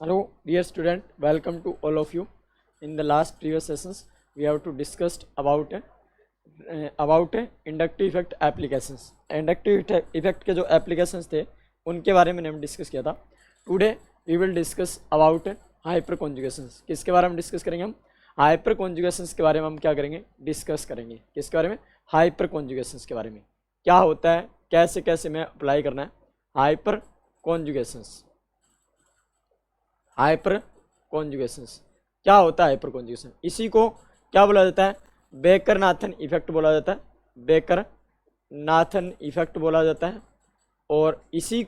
Hello, dear student. Welcome to all of you. In the last previous sessions, we have to discussed about inductive effect applications. Inductive effect के जो applications थे उनके बारे में हम discuss किया था. Today we will discuss about hyper conjugations. किसके बारे में डिस्कस करेंगे हम? हाइपर कॉन्जुगेशंस के बारे में हम क्या करेंगे? डिस्कस करेंगे. किसके बारे में? हाइपर कॉन्जुगेशंस के बारे में. क्या होता है, कैसे कैसे में अप्लाई करना है हाइपर कॉन्जुगेशंस. हाइपर कॉन्जुगेशंस क्या होता है? हाइपर कॉन्जुगेशन इसी को क्या बोला जाता है? बेकर नाथन इफेक्ट बोला जाता है. बेकर नाथन इफेक्ट बोला जाता है. और इसी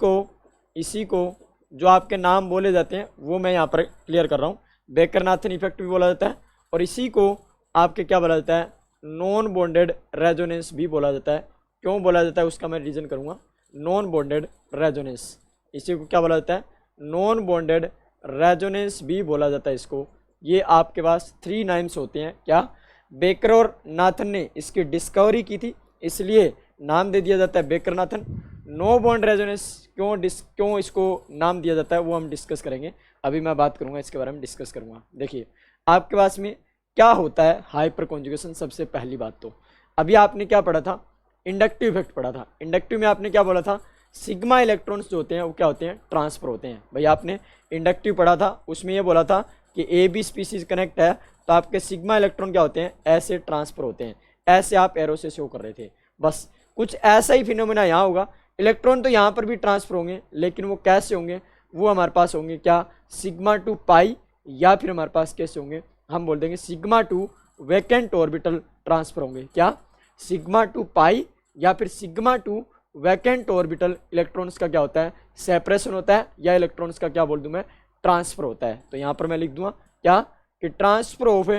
को जो आपके नाम बोले जाते हैं वो मैं यहाँ पर क्लियर कर रहा हूँ. बेकर नाथन इफेक्ट भी बोला जाता है और इसी को आपके क्या बोला जाता है? नॉन बॉन्डेड रेजोनेंस भी बोला जाता है. क्यों बोला जाता है उसका मैं रीजन करूँगा. नॉन बॉन्डेड रेजोनेंस, इसी को क्या बोला जाता है? नॉन बॉन्डेड रेजोनेंस भी बोला जाता है इसको. ये आपके पास 3 नाम्स होते हैं. क्या? बेकर और नाथन ने इसकी डिस्कवरी की थी, इसलिए नाम दे दिया जाता है Baker Nathan. No bond resonance क्यों इसको नाम दिया जाता है वो हम डिस्कस करेंगे. अभी मैं बात करूंगा इसके बारे में डिस्कस करूंगा. देखिए आपके पास में क्या होता है हाइपर कॉन्जुगेशन. सबसे पहली बात तो अभी आपने क्या पढ़ा था? इंडक्टिव इफेक्ट पढ़ा था. इंडक्टिव में आपने क्या बोला था? सिग्मा इलेक्ट्रॉन्स जो होते हैं वो क्या होते हैं? ट्रांसफर होते हैं. भाई आपने इंडक्टिव पढ़ा था, उसमें ये बोला था कि ए बी स्पीसीज कनेक्ट है तो आपके सिग्मा इलेक्ट्रॉन क्या होते हैं? ऐसे ट्रांसफर होते हैं. ऐसे आप एरो से शो कर रहे थे. बस कुछ ऐसा ही फिनोमेना यहाँ होगा. इलेक्ट्रॉन तो यहाँ पर भी ट्रांसफर होंगे, लेकिन वो कैसे होंगे? वो हमारे पास होंगे क्या? सिग्मा टू पाई, या फिर हमारे पास कैसे होंगे? हम बोल देंगे sigma two vacant orbital transfer होंगे. क्या? सिग्मा टू पाई या फिर sigma two vacant orbital electrons का क्या होता है? सेपरेशन होता है, या इलेक्ट्रॉन्स का क्या बोल दूं मैं? ट्रांसफर होता है. तो यहां पर मैं लिख दूंगा क्या कि transfer of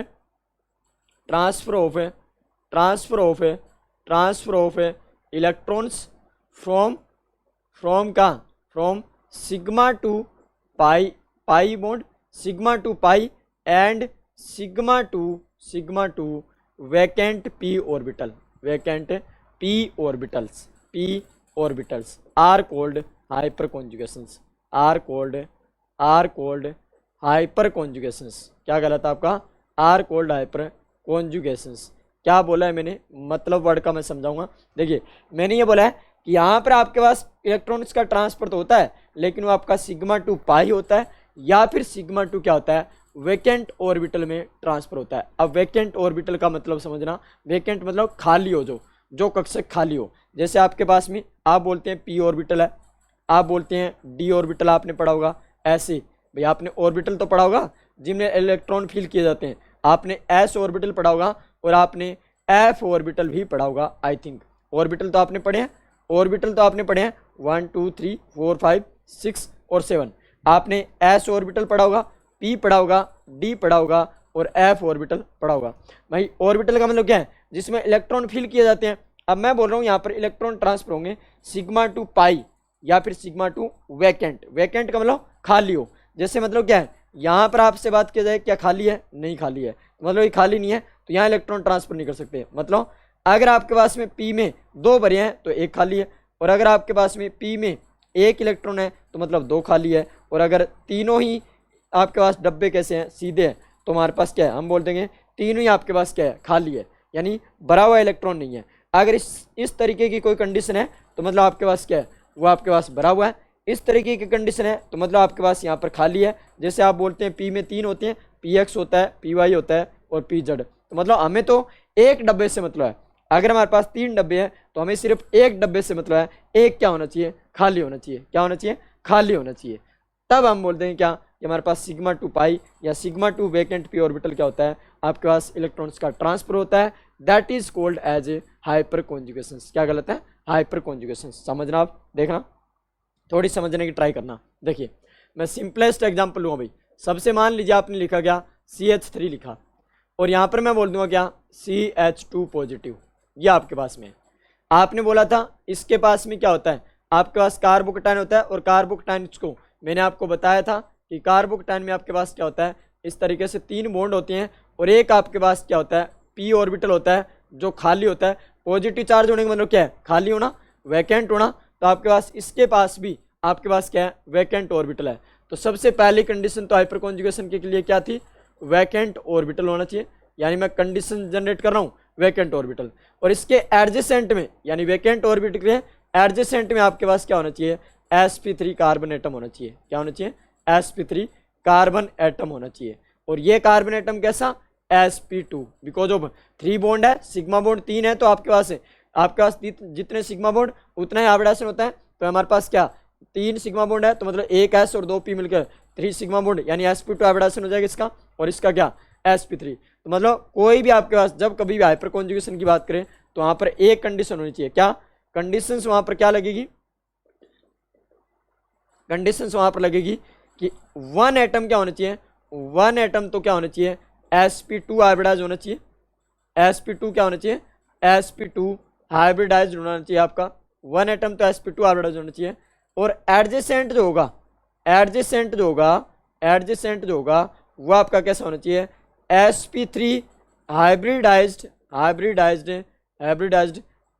electrons from sigma two pi bond, sigma two pi and sigma two vacant P orbital. Vacant p orbitals are called hyper conjugations. are called hyper conjugations. क्या गलत आपका? are called hyper conjugations. क्या बोला है मैंने? मतलब word का मैं समझाऊंगा. देखिए मैंने ये बोला है कि यहाँ पर आपके पास इलेक्ट्रॉन्स का ट्रांसफर तो होता है, लेकिन वो आपका सिग्मा टू पाई होता है, या फिर सिग्मा टू क्या होता है? वैकेंट ऑर्बिटल में ट्रांसफर होता है. अब वैकेंट ऑर्बिटल का मतलब समझना. वैकेंट मतलब खाली हो, जो कक्षक खाली हो. जैसे आपके पास में आप बोलते हैं पी ऑर्बिटल है, आप बोलते हैं डी ऑर्बिटल आपने पढ़ा होगा. ऐसे भाई आपने ऑर्बिटल तो पढ़ा होगा जिनमें इलेक्ट्रॉन फिल किए जाते हैं. आपने एस ऑर्बिटल पढ़ा होगा और आपने एफ ऑर्बिटल भी पढ़ा होगा. आई थिंक ऑर्बिटल तो आपने पढ़े हैं. 1 2 3 4 5 6 और 7. आपने एस ऑर्बिटल पढ़ा होगा, पी पढ़ा होगा, डी पढ़ा होगा और एफ ऑर्बिटल पढ़ा होगा. भाई ऑर्बिटल का मतलब क्या है? जिसमें इलेक्ट्रॉन फिल किए जाते हैं. अब मैं बोल रहा हूँ यहाँ पर इलेक्ट्रॉन ट्रांसफर होंगे सिग्मा टू पाई या फिर सिग्मा टू वैकेंट. वैकेंट का मतलब खाली हो. जैसे मतलब क्या है? यहाँ पर आपसे बात किया जाए क्या खाली है? नहीं खाली है, मतलब ये खाली नहीं है तो यहाँ इलेक्ट्रॉन ट्रांसफर नहीं कर सकते. मतलब अगर आपके पास में पी में 2 भरे हैं तो 1 खाली है, और अगर आपके पास में पी में 1 इलेक्ट्रॉन है तो मतलब 2 खाली है. और अगर तीनों ही आपके पास डब्बे कैसे हैं? सीधे हैं, तो हमारे पास क्या है? हम बोल देंगे तीनों ही आपके पास क्या है? खाली है, यानी भरा हुआ इलेक्ट्रॉन नहीं है. अगर इस तरीके की कोई कंडीशन है तो मतलब आपके पास क्या है? वो आपके पास भरा हुआ है. इस तरीके की कंडीशन है तो मतलब आपके पास यहाँ पर खाली है. जैसे आप बोलते हैं पी में 3 होते हैं, पी एक्स होता है, पी वाई होता है और पी जेड. तो मतलब हमें तो एक डब्बे से मतलब है. अगर हमारे पास 3 डब्बे हैं तो हमें सिर्फ एक डब्बे से मतलब है. एक क्या होना चाहिए? खाली होना चाहिए. क्या होना चाहिए? खाली होना चाहिए. तब हम बोलते हैं क्या कि हमारे पास सिग्मा टू पाई या sigma two vacant P orbital क्या होता है? आपके पास इलेक्ट्रॉन्स का ट्रांसफर होता है. That is called as a hyper conjugations. क्या गलत है? Hyper conjugations. समझना, आप देखना, थोड़ी समझने की ट्राई करना. देखिए मैं सिंपलेस्ट एग्जांपल लूँगा भाई. सबसे मान लीजिए आपने लिखा क्या? CH3 लिखा, और यहाँ पर मैं बोल दूंगा क्या? CH2 positive. ये आपके पास में है. आपने बोला था इसके पास में क्या होता है? आपके पास कार्बोकटायन होता है, और कार्बोकटायन को मैंने आपको बताया था कि कार्बोकटायन में आपके पास क्या होता है? इस तरीके से 3 बॉन्ड होते हैं, और एक आपके पास क्या होता है? पी ऑर्बिटल होता है जो खाली होता है. पॉजिटिव चार्ज होने का मतलब क्या है? खाली होना, वैकेंट होना. तो आपके पास इसके पास भी आपके पास क्या है, वैकेंट ऑर्बिटल है। तो सबसे पहली कंडीशन तो हाइपर कॉन्जुगेशन के लिए क्या थी, वैकेंट ऑर्बिटल होना चाहिए, यानी मैं कंडीशन जनरेट कर रहा हूँ वैकेंट ऑर्बिटल। और इसके एडजेसेंट में, यानी वैकेंट ऑर्बिटल के एडजेसेंट में आपके पास क्या होना चाहिए, sp3 कार्बन एटम होना चाहिए। क्या होना चाहिए, sp3 कार्बन एटम होना चाहिए। और ये कार्बन एटम कैसा, sp2, बिकॉज ऑफ 3 बॉन्ड है, सिग्मा बॉन्ड 3 है, तो आपके पास जितने सिग्मा बॉन्ड उतना ही हाइब्रिडाइजेशन होता है। तो हमारे पास क्या 3 सिग्मा बॉन्ड है, तो मतलब 1 s और 2 p मिलकर 3 सिग्मा बॉन्ड, यानी sp2 हाइब्रिडाइजेशन हो जाएगा इसका, और इसका क्या sp3। तो मतलब कोई भी आपके पास जब कभी भी हाइपर कॉन्जुगेशन की बात करें तो वहां पर एक कंडीशन होनी चाहिए। क्या कंडीशंस वहां पर क्या लगेगी, कंडीशंस वहां पर लगेगी कि 1 एटम क्या होना चाहिए, 1 एटम तो क्या होना चाहिए, sp2 हाइब्रिडाइज होना चाहिए। sp2 क्या होना चाहिए, sp2 हाइब्रिडाइज होना चाहिए आपका, 1 एटम तो sp2 हाइब्रिडाइज होना चाहिए। और एडजेसेंट जो होगा, एडजेसेंट जो होगा वो आपका कैसा होना चाहिए, sp3 hybridised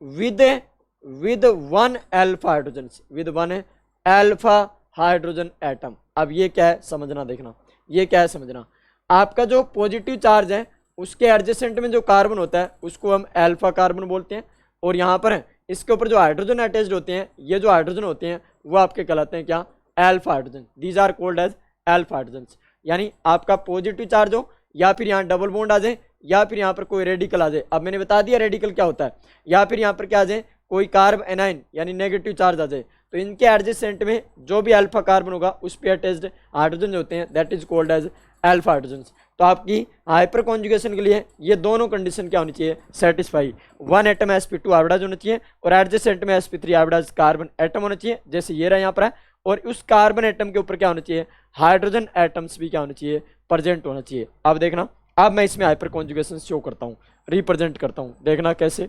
with 1 alpha hydrogen, with 1 alpha hydrogen atom. अब ये क्या है समझना, देखना ये क्या है समझना। आपका जो पॉजिटिव चार्ज है उसके एडजेसेंट में जो कार्बन होता है उसको हम अल्फा कार्बन बोलते हैं, और यहाँ पर इसके ऊपर जो हाइड्रोजन अटैच्ड होते हैं, ये जो हाइड्रोजन होते हैं वो आपके कहलाते हैं क्या, alpha hydrogen. These are called as alpha hydrogen. यानी आपका पॉजिटिव चार्ज हो, या फिर यहाँ डबल बॉन्ड आ जाए, या फिर यहाँ पर कोई रेडिकल आ जाए। अब मैंने बता दिया रेडिकल क्या होता है, या फिर यहाँ पर क्या आ जाए, कोई कार्ब एनाइन यानी नेगेटिव चार्ज आ जाए, तो इनके एडजेसेंट में जो भी अल्फा कार्बन होगा उस पर अटैच्ड हाइड्रोजन होते हैं, that is called as alpha hydrogen. तो आपकी हाइपर कॉन्जुगेशन के लिए ये दोनों कंडीशन क्या होनी चाहिए, सेटिस्फाई। 1 एटम sp2 हाइब्रिडाइज होना चाहिए, और एडजेसेंट में sp3 हाइब्रिडाइज कार्बन एटम होना चाहिए, जैसे ये रहा यहाँ पर है। और उस कार्बन एटम के ऊपर क्या होना चाहिए, हाइड्रोजन एटम्स भी क्या होना चाहिए, प्रेजेंट होना चाहिए। अब देखना, अब मैं इसमें हाइपर कॉन्जुगेशन शो करता हूँ, रिप्रेजेंट करता हूँ, देखना कैसे।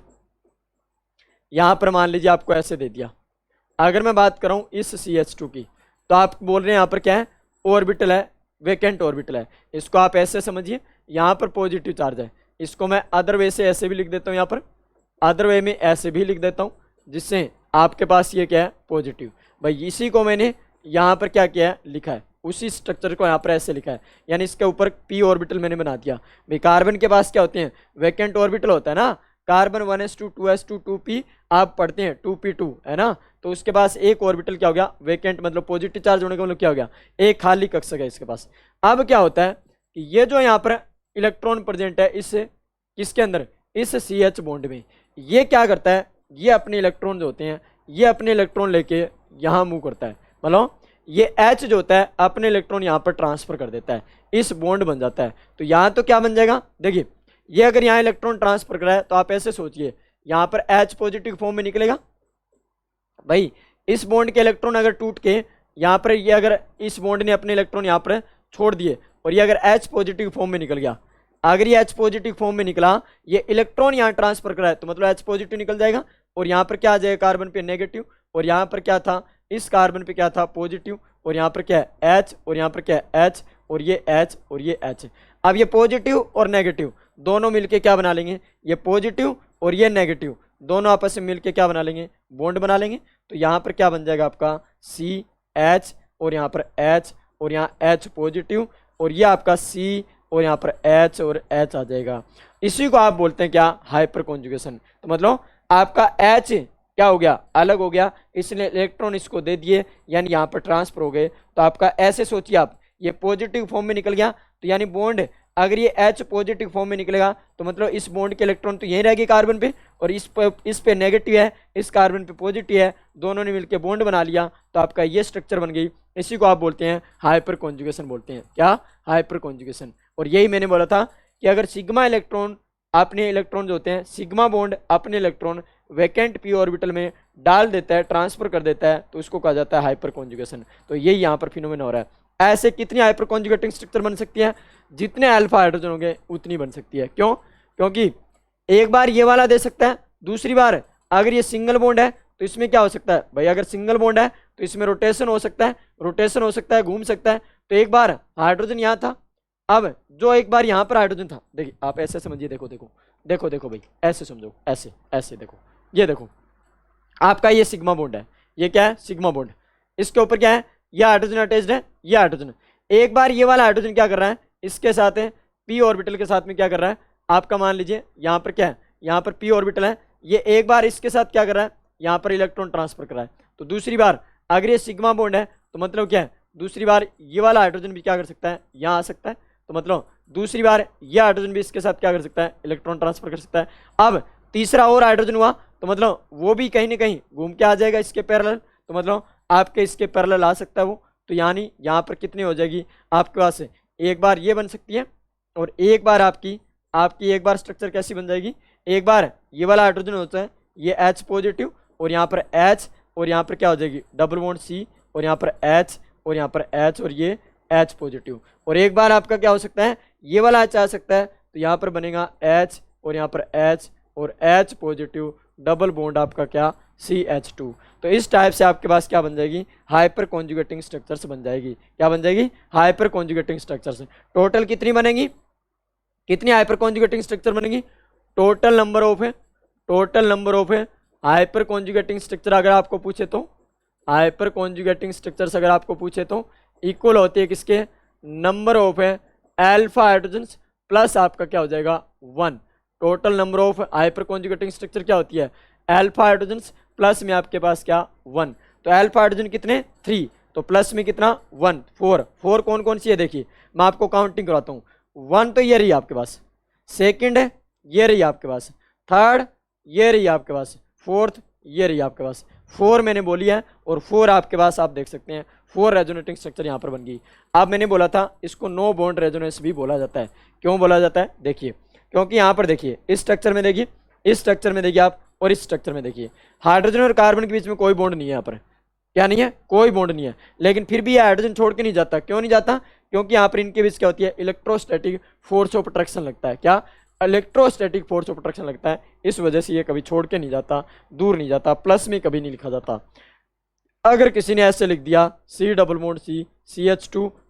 यहाँ पर मान लीजिए आपको ऐसे दे दिया, अगर मैं बात कर रहा हूँ इस CH2 की, तो आप बोल रहे हैं यहाँ पर क्या है, ऑर्बिटल है, वैकेंट ऑर्बिटल है। इसको आप ऐसे समझिए, यहाँ पर पॉजिटिव चार्ज है, इसको मैं अदर वे से ऐसे भी लिख देता हूँ, यहाँ पर अदर वे में ऐसे भी लिख देता हूँ, जिससे आपके पास ये क्या है, पॉजिटिव। भाई इसी को मैंने यहाँ पर क्या किया है, लिखा है, उसी स्ट्रक्चर को यहाँ पर ऐसे लिखा है, यानी इसके ऊपर p ऑर्बिटल मैंने बना दिया। भाई कार्बन के पास क्या होते हैं, वैकेंट ऑर्बिटल होता है ना, कार्बन 1s2 2s2 2p आप पढ़ते हैं 2p2 है ना, तो उसके पास एक ऑर्बिटल क्या हो गया, वैकेंट, मतलब पॉजिटिव चार्ज होने का मतलब क्या हो गया, एक खाली कक्षक है इसके पास। अब क्या होता है कि ये जो यहाँ पर इलेक्ट्रॉन प्रेजेंट है इस किसके अंदर, इस CH बॉन्ड में, ये क्या करता है, ये अपने इलेक्ट्रॉन जो होते हैं ये अपने इलेक्ट्रॉन लेके यहाँ मूव करता है, मतलब ये H जो होता है अपने इलेक्ट्रॉन यहाँ पर ट्रांसफर कर देता है, इस बॉन्ड बन जाता है। तो यहाँ तो क्या बन जाएगा, देखिए ये अगर यहाँ इलेक्ट्रॉन ट्रांसफर कर रहा है तो आप ऐसे सोचिए, यहाँ पर H पॉजिटिव फॉर्म में निकलेगा। भाई इस बॉन्ड के इलेक्ट्रॉन अगर टूट के यहाँ पर ये, अगर इस बॉन्ड ने अपने इलेक्ट्रॉन यहाँ पर छोड़ दिए और ये अगर H पॉजिटिव फॉर्म में निकल गया, अगर ये H पॉजिटिव फॉर्म में निकला, ये इलेक्ट्रॉन यहाँ ट्रांसफर करा है, तो मतलब H पॉजिटिव निकल जाएगा, और यहाँ पर क्या आ जाएगा, कार्बन पे नेगेटिव, और यहाँ पर क्या था, इस कार्बन पे क्या था, पॉजिटिव, और यहाँ पर क्या है H, और यहाँ पर क्या है H, और ये H और ये H। अब ये पॉजिटिव और नेगेटिव दोनों मिलके क्या बना लेंगे, ये पॉजिटिव और ये नेगेटिव दोनों आपस में मिलके क्या बना लेंगे, बॉन्ड बना लेंगे। तो यहाँ पर क्या बन जाएगा आपका CH, और यहाँ पर H, और यहाँ H पॉजिटिव, और ये आपका C, और यहाँ पर H और H आ जाएगा। इसी को आप बोलते हैं क्या, हाइपर कॉन्जुगेशन। तो मतलब आपका H क्या हो गया, अलग हो गया, इसलिए इलेक्ट्रॉन इसको दे दिए, यानी यहाँ पर ट्रांसफर हो गए। तो आपका ऐसे सोचिए आप, ये पॉजिटिव फॉर्म में निकल गया, तो यानी बॉन्ड अगर ये H पॉजिटिव फॉर्म में निकलेगा तो मतलब इस बॉन्ड के इलेक्ट्रॉन तो यहीं रहेगी कार्बन पे, और इस पे नेगेटिव है, इस कार्बन पे पॉजिटिव है, दोनों ने मिलकर बॉन्ड बना लिया, तो आपका ये स्ट्रक्चर बन गई। इसी को आप बोलते हैं हाइपर कॉन्जुगेशन बोलते हैं, क्या, हाइपर कॉन्जुगेशन। और यही मैंने बोला था कि अगर सिग्मा इलेक्ट्रॉन अपने इलेक्ट्रॉन जो होते हैं, सिग्मा बॉन्ड अपने इलेक्ट्रॉन वैकेंट p ऑर्बिटल में डाल देता है, ट्रांसफर कर देता है, तो उसको कहा जाता है हाइपर कॉन्जुगेशन। तो यही यहाँ पर फिनोमेना हो रहा है। ऐसे कितनी हाइपर कॉन्जुगेटिंग स्ट्रक्चर बन सकती है, जितने अल्फा हाइड्रोजन होंगे उतनी बन सकती है। क्यों, क्योंकि एक बार ये वाला दे सकता है, दूसरी बार अगर ये सिंगल बॉन्ड है तो इसमें क्या हो सकता है, भाई अगर सिंगल बॉन्ड है तो इसमें रोटेशन हो सकता है, रोटेशन हो सकता है, घूम सकता है। तो एक बार हाइड्रोजन यहाँ था, अब जो एक बार यहाँ पर हाइड्रोजन था, देखिए आप ऐसे समझिए, देखो देखो देखो देखो भाई ऐसे समझो, ऐसे ऐसे देखो, ये देखो आपका ये सिग्मा बॉन्ड है, ये क्या है, सिग्मा बॉन्ड। इसके ऊपर क्या है, ये हाइड्रोजन अटैच्ड है, ये हाइड्रोजन। एक बार ये वाला हाइड्रोजन क्या कर रहा है, इसके साथ है पी ऑर्बिटल के साथ में क्या कर रहा है, आपका मान लीजिए यहाँ पर क्या है, यहाँ पर पी ऑर्बिटल है, ये एक बार इसके साथ क्या कर रहा है, यहाँ पर इलेक्ट्रॉन ट्रांसफर कर रहा है। तो दूसरी बार अगर ये सिग्मा बॉन्ड है तो मतलब क्या है, दूसरी बार ये वाला हाइड्रोजन भी क्या कर सकता है, यहाँ आ सकता है। तो मतलब दूसरी बार ये हाइड्रोजन भी इसके साथ क्या कर सकता है, इलेक्ट्रॉन ट्रांसफर कर सकता है। अब तीसरा और हाइड्रोजन हुआ तो मतलब वो भी कहीं ना कहीं घूम के आ जाएगा इसके पैरेलल, तो मतलब आपके इसके पैरेलल आ सकता है वो। तो यानी यहाँ पर कितनी हो जाएगी आपके पास, एक बार ये बन सकती है और एक बार आपकी आपकी एक बार स्ट्रक्चर कैसी बन जाएगी, एक बार ये वाला हाइड्रोजन होता है ये H पॉजिटिव और यहाँ पर H और यहाँ पर क्या हो जाएगी डबल बॉन्ड C और यहाँ पर H और यहाँ पर H और ये H पॉजिटिव। और एक बार आपका क्या हो सकता है, ये वाला H आ सकता है तो यहाँ पर बनेगा H और यहाँ पर H और H पॉजिटिव डबल बॉन्ड आपका क्या CH2। तो इस टाइप से आपके पास क्या बन जाएगी, हाइपर कॉन्जुगेटिंग स्ट्रक्चर्स बन जाएगी। क्या बन जाएगी, हाइपर कॉन्जुगेटिंग स्ट्रक्चर्स। टोटल कितनी बनेगी, कितनी हाइपर कॉन्जुगेटिंग स्ट्रक्चर बनेगी, टोटल नंबर ऑफ है हाइपर कॉन्जुगेटिंग स्ट्रक्चर अगर आपको पूछे तो, हाइपर कॉन्जुगेटिंग स्ट्रक्चर्स अगर आपको पूछे तो इक्वल होती है किसके, नंबर ऑफ है अल्फा हाइड्रोजन्स प्लस आपका क्या हो जाएगा 1। Total number of hyper conjugating structure क्या होती है, अल्फा हाइड्रोजन्स प्लस में आपके पास क्या 1। तो अल्फा हाइड्रोजन कितने 3, तो प्लस में कितना 1 4 कौन कौन सी है देखिए मैं आपको काउंटिंग कराता हूँ। 1 तो ये रही आपके पास, सेकंड है ये रही आपके पास, थर्ड ये रही आपके पास, फोर्थ ये रही आपके पास, 4 मैंने बोली है और 4 आपके पास आप देख सकते हैं 4 रेजोनेटिंग स्ट्रक्चर यहाँ पर बन गई। अब मैंने बोला था इसको नो बॉन्ड रेजोनेंस भी बोला जाता है। क्यों बोला जाता है, देखिए क्योंकि यहाँ पर देखिए इस स्ट्रक्चर में देखिए, इस स्ट्रक्चर में देखिए आप और इस स्ट्रक्चर में देखिए हाइड्रोजन और कार्बन के बीच में कोई बॉन्ड नहीं है, यहाँ पर क्या नहीं है, कोई बॉन्ड नहीं है, लेकिन फिर भी ये हाइड्रोजन छोड़ के नहीं जाता। क्यों नहीं जाता, क्योंकि यहाँ पर इनके बीच क्या होती है, इलेक्ट्रोस्टैटिक फोर्स ऑफ अट्रैक्शन लगता है। क्या, इलेक्ट्रोस्टैटिक फोर्स ऑफ अट्रैक्शन लगता है, इस वजह से ये कभी छोड़ के नहीं जाता, दूर नहीं जाता, प्लस में कभी नहीं लिखा जाता। अगर किसी ने ऐसे लिख दिया C double bond C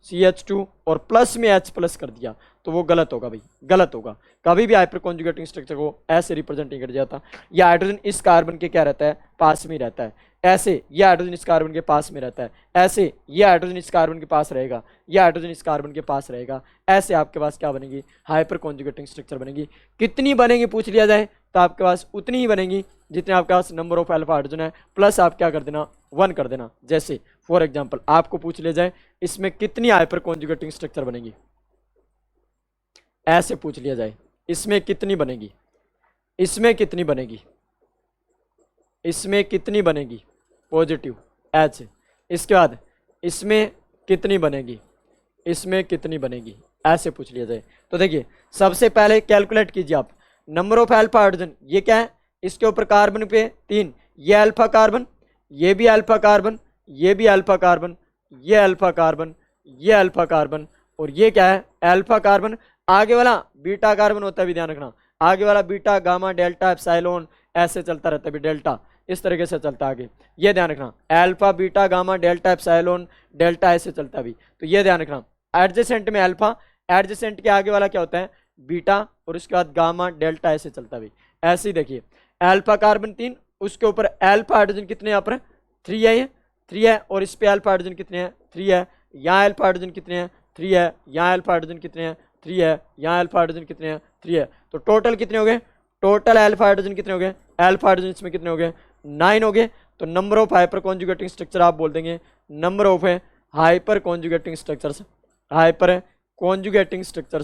CH2 और प्लस में H प्लस कर दिया तो वो गलत होगा भाई, गलत होगा। कभी भी हाइपर कॉन्जुगेटिंग स्ट्रक्चर को ऐसे रिप्रेजेंट नहीं कर जाता। या हाइड्रोजन इस कार्बन के क्या रहता है, पास में रहता है, ऐसे ये हाइड्रोजन इस कार्बन के पास में रहता है, ऐसे ये हाइड्रोजन इस कार्बन के पास रहेगा, ये हाइड्रोजन इस कार्बन के पास रहेगा, ऐसे आपके पास क्या बनेगी, हाइपर कॉन्जुगेटिंग स्ट्रक्चर बनेगी। कितनी बनेगी पूछ लिया जाए तो आपके पास उतनी ही बनेगी जितने आपके पास नंबर ऑफ अल्फा हाइड्रोजन है, प्लस आप क्या कर देना 1 कर देना। जैसे फॉर एग्जांपल आपको पूछ लिया जाए इसमें कितनी हाइपर कॉन्जुगेटिंग स्ट्रक्चर बनेगी, ऐसे पूछ लिया जाए इसमें कितनी बनेगी, इसमें कितनी बनेगी, इसमें कितनी बनेगी पॉजिटिव H, इसके बाद इसमें कितनी बनेगी, इसमें कितनी बनेगी, ऐसे पूछ लिया जाए। तो देखिए सबसे पहले कैलकुलेट कीजिए आप नंबर ऑफ अल्फा हाइड्रोजन, ये क्या है, इसके ऊपर कार्बन पे 3, ये अल्फा कार्बन, ये भी अल्फा कार्बन, ये भी अल्फा कार्बन, ये अल्फा कार्बन, ये अल्फा कार्बन और ये क्या है अल्फा कार्बन। आगे वाला बीटा कार्बन होता है भी ध्यान रखना, आगे वाला बीटा गामा डेल्टा एप्सिलॉन ऐसे चलता रहता है भी, डेल्टा इस तरीके से चलता है आगे, ये ध्यान रखना। Alpha beta gamma delta epsilon delta ऐसे चलता है भी, तो ये ध्यान रखना। एडजेसेंट में अल्फा, एडजेसेंट के आगे वाला क्या होता है बीटा और उसके बाद गामा डेल्टा ऐसे चलता भी। ऐसे ही देखिए अल्फा कार्बन 3, उसके ऊपर अल्फा हाइड्रोजन कितने यहाँ पर 3 है, ये 3 है और इस पे अल्फा हाइड्रोजन कितने हैं 3 है, यहाँ अल्फा हाइड्रोजन कितने हैं 3 है, यहाँ अल्फा हाइड्रोजन कितने हैं 3 है, यहाँ अल्फा हाइड्रोजन कितने हैं 3 है। तो टोटल कितने हो गए, टोटल अल्फा हाइड्रोजन कितने हो गए, अल्फा हाइड्रोजन इसमें कितने हो गए 9 हो गए। तो number of hyper conjugating structure आप बोल देंगे नंबर ऑफ है hyper conjugating structures, hyper conjugating structure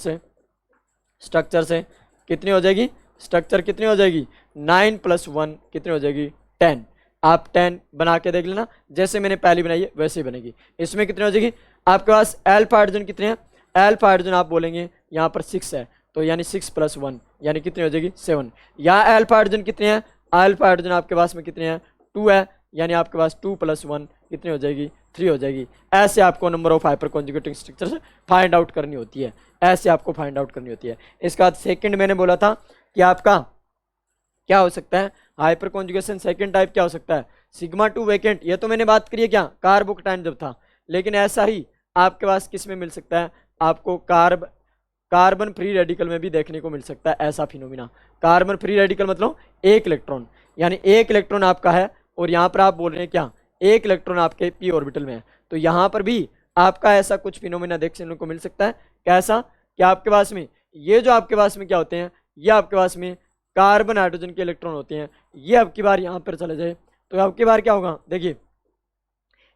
से कितनी हो जाएगी, स्ट्रक्चर कितनी हो जाएगी 9 + 1 कितनी हो जाएगी 10। आप 10 बना के देख लेना, जैसे मैंने पहली बनाई है वैसे ही बनेगी। इसमें कितनी हो जाएगी आपके पास अल्फा हाइड्रोजन कितने हैं, अल्फा हाइड्रोजन आप बोलेंगे यहाँ पर 6 है तो यानी 6 + 1 यानी कितनी हो जाएगी 7। यहाँ अल्फा हाइड्रोजन कितने हैं, अल्फा हाइड्रोजन आपके पास में कितने हैं 2 है, यानी आपके पास 2 + 1 कितनी हो जाएगी 3 हो जाएगी। ऐसे आपको number of hyper conjugating structure find out करनी होती है, ऐसे आपको फाइंड आउट करनी होती है। इसके बाद सेकंड मैंने बोला था कि आपका क्या हो सकता है हाइपर कॉन्जुगेशन, सेकंड टाइप क्या हो सकता है सिग्मा 2 वैकेंट। ये तो मैंने बात करी है क्या कार्बोकटाइन जब था, लेकिन ऐसा ही आपके पास किस में मिल सकता है, आपको कार्बन फ्री रेडिकल में भी देखने को मिल सकता है ऐसा फिनोमिना। कार्बन फ्री रेडिकल मतलब 1 इलेक्ट्रॉन, यानी 1 इलेक्ट्रॉन आपका है और यहाँ पर आप बोल रहे हैं क्या एक इलेक्ट्रॉन आपके p ऑर्बिटल में है। तो यहाँ पर भी आपका ऐसा कुछ फिनोमेना देखने को मिल सकता है। कैसा कि आपके पास में ये जो आपके पास में क्या होते हैं, ये आपके पास में कार्बन हाइड्रोजन के इलेक्ट्रॉन होते हैं। ये अब की बार यहाँ पर चले जाए तो अब की बार क्या होगा, देखिए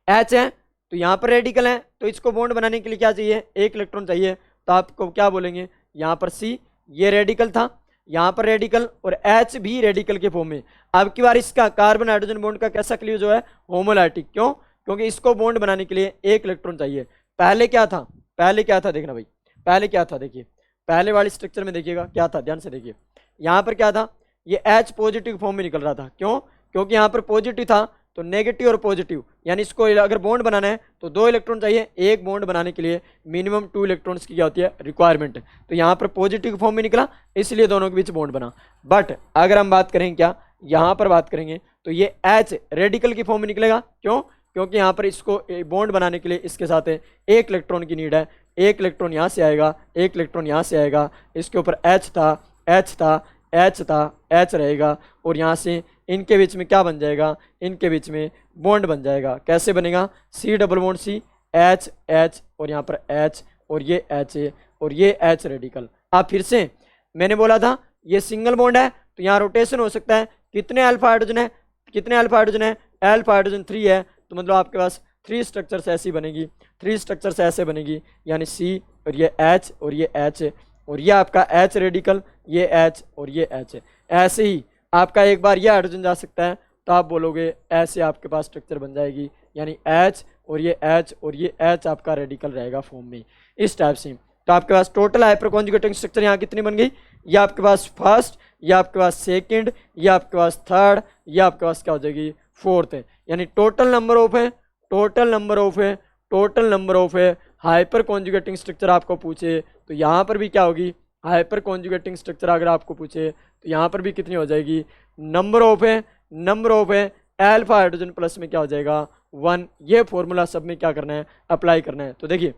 H है तो यहाँ पर रेडिकल है, तो इसको बॉन्ड बनाने के लिए क्या चाहिए, एक इलेक्ट्रॉन चाहिए। तो आपको क्या बोलेंगे, यहाँ पर C ये रेडिकल था, यहाँ पर रेडिकल और H भी रेडिकल के फॉर्म में। अब की बार इसका कार्बन हाइड्रोजन बॉन्ड का कैसा क्लीव जो है, होमोलाइटिक। क्यों, क्योंकि इसको बॉन्ड बनाने के लिए एक इलेक्ट्रॉन चाहिए। पहले क्या था, पहले क्या था देखना भाई, पहले क्या था, देखिए पहले वाले स्ट्रक्चर में देखिएगा क्या था, ध्यान से देखिए। यहाँ पर क्या था, ये H पॉजिटिव फॉर्म में निकल रहा था। क्यों, क्योंकि यहाँ पर पॉजिटिव था तो नेगेटिव और पॉजिटिव, यानी इसको अगर बॉन्ड बनाना है तो 2 इलेक्ट्रॉन चाहिए। एक बॉन्ड बनाने के लिए मिनिमम 2 इलेक्ट्रॉन्स की क्या होती है, रिक्वायरमेंट। तो यहाँ पर पॉजिटिव फॉर्म में निकला, इसलिए दोनों के बीच बॉन्ड बना। बट अगर हम बात करें क्या, यहाँ पर बात करेंगे तो ये H रेडिकल की फॉर्म में निकलेगा। क्यों, क्योंकि यहाँ पर इसको बॉन्ड बनाने के लिए इसके साथ एक इलेक्ट्रॉन की नीड है। एक इलेक्ट्रॉन यहाँ से आएगा, एक इलेक्ट्रॉन यहाँ से आएगा, इसके ऊपर H था, H था, H था, H रहेगा, और यहाँ से इनके बीच में क्या बन जाएगा, इनके बीच में बॉन्ड बन जाएगा। कैसे बनेगा, C double bond C, H H और यहाँ पर H और ये H है और ये H रेडिकल। अब फिर से मैंने बोला था ये सिंगल बॉन्ड है तो यहाँ रोटेशन हो सकता है। कितने अल्फा हाइड्रोजन है, कितने अल्फा हाइड्रोजन है, अल्फा हाइड्रोजन 3 है, तो मतलब आपके पास 3 स्ट्रक्चर्स ऐसी बनेगी, 3 स्ट्रक्चर्स ऐसे बनेगी, यानी C और ये H और ये H और ये आपका H रेडिकल, ये H और ये H। ऐसे ही आपका एक बार ये हाइड्रोजन जा सकता है तो आप बोलोगे ऐसे आपके पास स्ट्रक्चर बन जाएगी, यानी H और ये H और ये H आपका रेडिकल रहेगा फॉर्म में, इस टाइप से। तो आपके पास टोटल हाइपर कॉन्जुगेटिंग स्ट्रक्चर यहाँ कितनी बन गई, ये आपके पास फर्स्ट, ये आपके पास सेकंड, ये आपके पास थर्ड, ये आपके पास क्या हो जाएगी, फोर्थ है। यानी टोटल नंबर ऑफ है, टोटल नंबर ऑफ है, टोटल नंबर ऑफ है हाइपर कॉन्जुगेटिंग स्ट्रक्चर आपको पूछे तो यहाँ पर भी क्या होगी, हाइपर कॉन्जुगेटिंग स्ट्रक्चर अगर आपको पूछे तो यहाँ पर भी कितनी हो जाएगी, नंबर ऑफ है, नंबर ऑफ है अल्फा हाइड्रोजन प्लस में क्या हो जाएगा 1। ये फॉर्मूला सब में क्या करना है, अप्लाई करना है। तो देखिए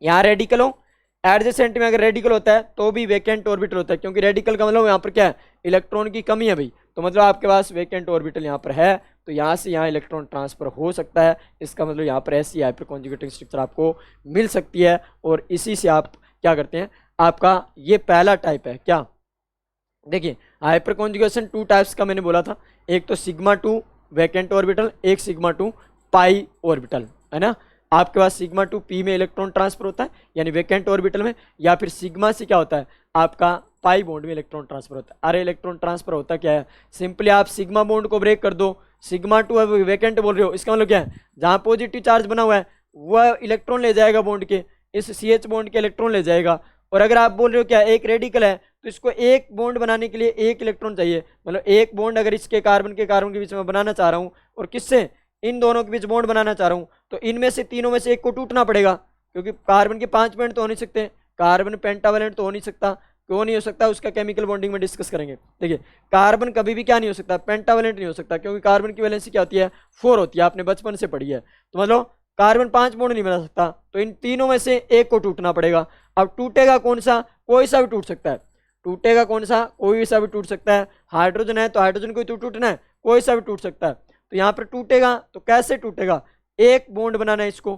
यहाँ रेडिकल हो, एडजेसेंट में अगर रेडिकल होता है तो भी वेकेंट ऑर्बिटल होता है, क्योंकि रेडिकल का मतलब यहाँ पर क्या है, इलेक्ट्रॉन की कमी है भाई। तो मतलब आपके पास वेकेंट ऑर्बिटल यहाँ पर है तो यहाँ से यहाँ इलेक्ट्रॉन ट्रांसफर हो सकता है। इसका मतलब यहाँ पर ऐसी हाइपर कॉन्जुगेटिंग स्ट्रक्चर आपको मिल सकती है और इसी से आप क्या करते हैं, आपका ये पहला टाइप है। क्या, देखिए हाइपर कॉन्जुगेशन 2 टाइप्स का मैंने बोला था, एक तो सिग्मा 2 वेकेंट ऑर्बिटल, एक सिग्मा 2 पाई ऑर्बिटल, है ना। आपके पास सिग्मा 2 पी में इलेक्ट्रॉन ट्रांसफर होता है यानी वेकेंट ऑर्बिटल में, या फिर सिग्मा से क्या होता है, आपका पाई बॉन्ड में इलेक्ट्रॉन ट्रांसफर होता है। अरे इलेक्ट्रॉन ट्रांसफर होता क्या है, सिंपली आप सिग्मा बॉन्ड को ब्रेक कर दो, सिग्मा 2 अब वेकेंट बोल रहे हो, इसका मतलब क्या है, जहाँ पॉजिटिव चार्ज बना हुआ है वह इलेक्ट्रॉन ले जाएगा बॉन्ड के, इस CH बॉन्ड के इलेक्ट्रॉन ले जाएगा। और अगर आप बोल रहे हो क्या एक रेडिकल है तो इसको एक बॉन्ड बनाने के लिए एक इलेक्ट्रॉन चाहिए, मतलब एक बॉन्ड अगर इसके कार्बन के बीच में बनाना चाह रहा हूँ और किससे, इन दोनों के बीच बॉन्ड बनाना चाह रहा हूँ, तो इनमें से तीनों में से एक को टूटना पड़ेगा, क्योंकि कार्बन के 5 बॉन्ड तो हो नहीं सकते, कार्बन पेंटावलेंट तो हो नहीं सकता। क्यों नहीं हो सकता, उसका केमिकल बॉन्डिंग में डिस्कस करेंगे। देखिए कार्बन कभी भी क्या नहीं हो सकता, पेंटावलेंट नहीं हो सकता, क्योंकि कार्बन की वैलेंसी क्या होती है, 4 होती है, आपने बचपन से पढ़ी है। तो मतलब कार्बन 5 बॉन्ड नहीं बना सकता, तो इन तीनों में से एक को टूटना पड़ेगा। अब टूटेगा कौन सा, कोई सा भी टूट सकता है, टूटेगा कौन सा, कोई सा भी टूट सकता है। हाइड्रोजन है तो हाइड्रोजन को तो टूटना है, कोई सा भी टूट सकता है। तो यहाँ पर टूटेगा तो कैसे टूटेगा, एक बॉन्ड बनाना है, इसको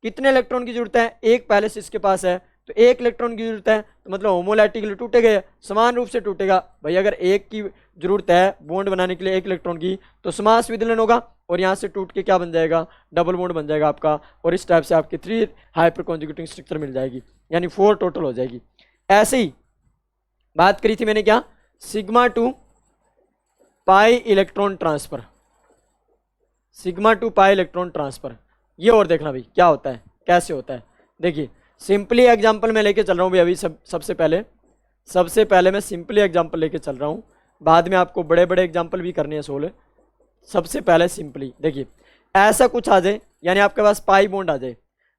कितने इलेक्ट्रॉन की जरूरत है, एक पहले से इसके पास है तो एक इलेक्ट्रॉन की जरूरत है, तो मतलब होमोलैटिकली टूटेगा, समान रूप से टूटेगा भाई। अगर एक की जरूरत है बॉन्ड बनाने के लिए एक इलेक्ट्रॉन की, तो समास विदलन होगा और यहाँ से टूट के क्या बन जाएगा, डबल बॉन्ड बन जाएगा आपका, और इस टाइप से आपकी 3 हाइपर कॉन्जुगेटिंग स्ट्रक्चर मिल जाएगी, यानी 4 टोटल हो जाएगी। ऐसे ही बात करी थी मैंने क्या, sigma 2 pi electron transfer, sigma 2 pi electron transfer, ये और देखना भाई क्या होता है, कैसे होता है। देखिए सिंपली एग्जांपल मैं लेके चल रहा हूँ भाई, अभी सबसे पहले मैं सिंपली एग्जांपल लेके चल रहा हूँ, बाद में आपको बड़े बड़े एग्जांपल भी करने हैं सोल्व। सबसे पहले सिंपली देखिए ऐसा कुछ आ जाए, यानी आपके पास पाई बॉन्ड आ जाए।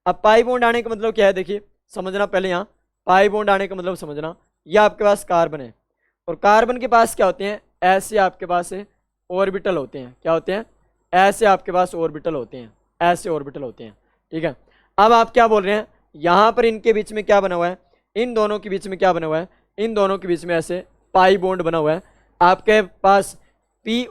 अब पाई बॉन्ड आने का मतलब क्या है, देखिए समझना पहले, यहाँ पाई बॉन्ड आने का मतलब समझना, ये आपके पास कार्बन है और कार्बन के पास क्या होते हैं, ऐसे आपके पास ऑर्बिटल होते हैं। क्या होते हैं, ऐसे आपके पास ऑर्बिटल होते हैं, ऐसे ऑर्बिटल होते हैं, ठीक है। अब आप क्या बोल रहे हैं, यहाँ पर इनके बीच में क्या बना हुआ है, इन दोनों के बीच में क्या बना हुआ है, इन दोनों के बीच में ऐसे पाई बॉन्ड बना हुआ है। आपके पास पी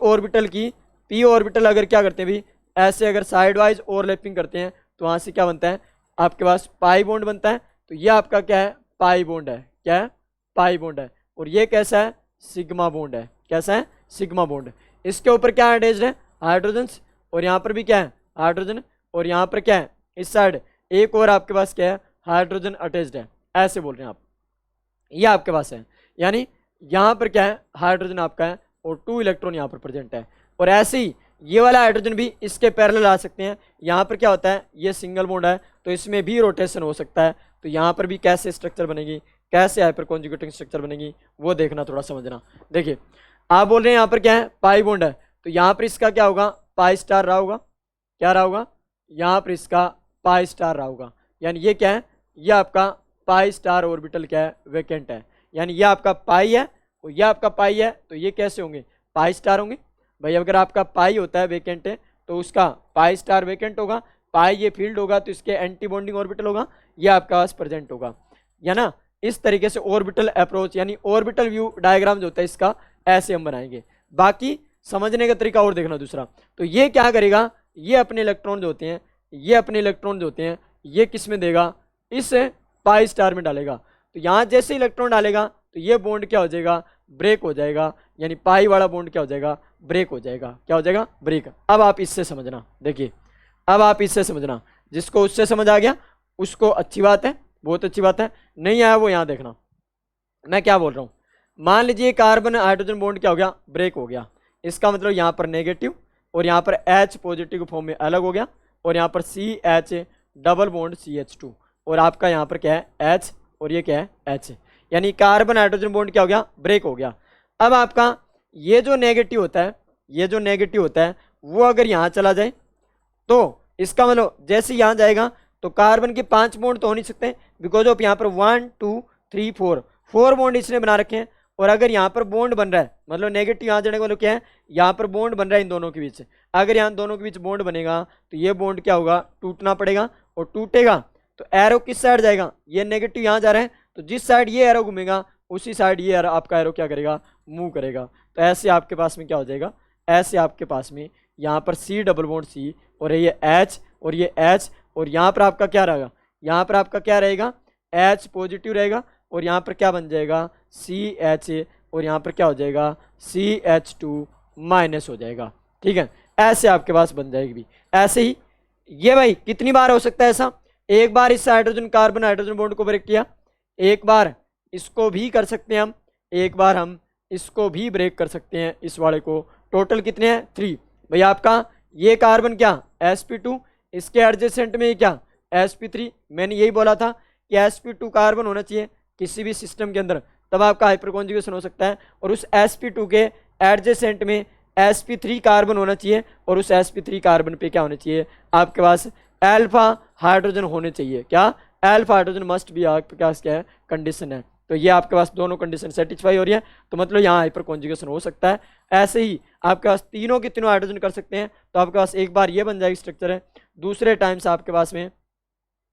ऑर्बिटल अगर क्या करते हैं भी, ऐसे अगर साइड वाइज ओवरलैपिंग करते हैं तो वहाँ से क्या बनता है, आपके पास पाई बॉन्ड बनता है। तो ये आपका क्या है, पाई बॉन्ड है। क्या है, पाई बॉन्ड है। और ये कैसा है, सिग्मा बॉन्ड है। कैसा है, सिग्मा बॉन्ड। इसके ऊपर क्या अटैच्ड है, हाइड्रोजन। और यहाँ पर भी क्या है, हाइड्रोजन। और यहाँ पर क्या है, इस साइड एक और आपके पास क्या है, हाइड्रोजन अटैच्ड है। ऐसे बोल रहे हैं आप, ये आपके पास है। यानी यहाँ पर क्या है, हाइड्रोजन आपका है और 2 इलेक्ट्रॉन यहाँ पर प्रेजेंट है। और ऐसे ही ये वाला हाइड्रोजन भी इसके पैरेलल आ सकते हैं। यहाँ पर क्या होता है, ये सिंगल बॉन्ड है तो इसमें भी रोटेशन हो सकता है। तो यहाँ पर भी कैसे स्ट्रक्चर बनेगी, कैसे हाइपर कॉन्जुगेटिंग स्ट्रक्चर बनेगी, वो देखना, थोड़ा समझना। देखिए आप बोल रहे हैं यहाँ पर क्या है, पाई बॉन्ड है। तो यहाँ पर इसका क्या होगा, पाई स्टार रहा होगा। क्या रहा होगा, यहाँ पर इसका पाई स्टार रहा होगा। यानी ये क्या है, ये आपका पाई स्टार ऑर्बिटल क्या है, वैकेंट है। यानी ये आपका पाई है और ये आपका पाई है। तो ये कैसे होंगे, पाई स्टार होंगे। भाई अगर आपका पाई होता है वैकेंट है तो उसका पाई स्टार वैकेंट होगा। पाई ये फील्ड होगा तो इसके एंटी बॉन्डिंग ऑर्बिटल होगा, ये आपका पास प्रेजेंट होगा। या ना, इस तरीके से ऑर्बिटल अप्रोच यानी ऑर्बिटल व्यू डायग्राम जो होता है इसका ऐसे हम बनाएंगे। बाकी समझने का तरीका और देखना दूसरा। तो ये क्या करेगा, ये अपने इलेक्ट्रॉन जो होते हैं, ये अपने इलेक्ट्रॉन जो होते हैं, ये किस में देगा, इस पाई स्टार में डालेगा। तो यहाँ जैसे इलेक्ट्रॉन डालेगा तो ये बॉन्ड क्या हो जाएगा, ब्रेक हो जाएगा। यानी पाई वाला बॉन्ड क्या हो जाएगा, ब्रेक हो जाएगा। क्या हो जाएगा, ब्रेक। अब आप इससे समझना, देखिए अब आप इससे समझना। जिसको उससे समझ आ गया उसको अच्छी बात है, बहुत अच्छी बात है। नहीं आया वो यहाँ देखना मैं क्या बोल रहा हूँ। मान लीजिए कार्बन हाइड्रोजन बॉन्ड क्या हो गया, ब्रेक हो गया। इसका मतलब यहाँ पर नेगेटिव और यहाँ पर H पॉजिटिव फॉर्म में अलग हो गया। और यहाँ पर CH डबल बॉन्ड CH2 और आपका यहाँ पर क्या है, H और ये क्या है, H। यानी कार्बन हाइड्रोजन बॉन्ड क्या हो गया, ब्रेक हो गया। अब आपका ये जो नेगेटिव होता है, ये जो नेगेटिव होता है वो अगर यहाँ चला जाए तो इसका मतलब जैसे यहाँ जाएगा तो कार्बन के 5 बॉन्ड तो हो नहीं सकते, बिकॉज ऑफ यहाँ पर 1 2 3 4 बॉन्ड इसने बना रखे हैं। और अगर यहाँ पर बॉन्ड बन रहा है, मतलब नेगेटिव यहाँ जाने का मतलब क्या है, यहाँ पर बॉन्ड बन रहा है इन दोनों के बीच। अगर यहाँ दोनों के बीच बॉन्ड बनेगा तो ये बॉन्ड क्या होगा, टूटना पड़ेगा। और टूटेगा तो एरो किस साइड जाएगा, ये नेगेटिव यहाँ जा रहा है तो जिस साइड ये एरो घूमेगा उसी साइड ये आपका एरो क्या करेगा, मूव करेगा। तो ऐसे आपके पास में क्या हो जाएगा, ऐसे आपके पास में यहाँ पर C डबल बॉन्ड C और ये H और ये H और यहाँ पर आपका क्या रहेगा, यहाँ पर आपका क्या रहेगा, H पॉजिटिव रहेगा और यहाँ पर क्या बन जाएगा, CH और यहाँ पर क्या हो जाएगा, CH2 माइनस हो जाएगा। ठीक है, ऐसे आपके पास बन जाएगी भी। ऐसे ही ये भाई कितनी बार हो सकता है ऐसा, एक बार इस हाइड्रोजन कार्बन हाइड्रोजन बॉन्ड को ब्रेक किया, एक बार इसको भी कर सकते हैं हम, एक बार हम इसको भी ब्रेक कर सकते हैं, इस वाले को। टोटल कितने हैं, 3। भाई आपका ये कार्बन क्या, sp2, इसके एडजेसेंट में क्या, sp3। मैंने यही बोला था कि sp2 कार्बन होना चाहिए किसी भी सिस्टम के अंदर, तब आपका हाइपर कॉन्जुगेशन हो सकता है। और उस sp2 के एडजेसेंट में sp3 कार्बन होना चाहिए और उस sp3 कार्बन पे क्या होना चाहिए, आपके पास अल्फा हाइड्रोजन होने चाहिए। क्या, अल्फा हाइड्रोजन मस्ट भी आपके पास क्या है, कंडीशन है। तो ये आपके पास दोनों कंडीशन सेटिस्फाई हो रही है, तो मतलब यहाँ हाइपर कॉन्जुगेशन हो सकता है। ऐसे ही आपके पास तीनों के तीनों हाइड्रोजन कर सकते हैं, तो आपके पास एक बार ये बन जाएगी स्ट्रक्चर है। दूसरे टाइम्स आपके पास में,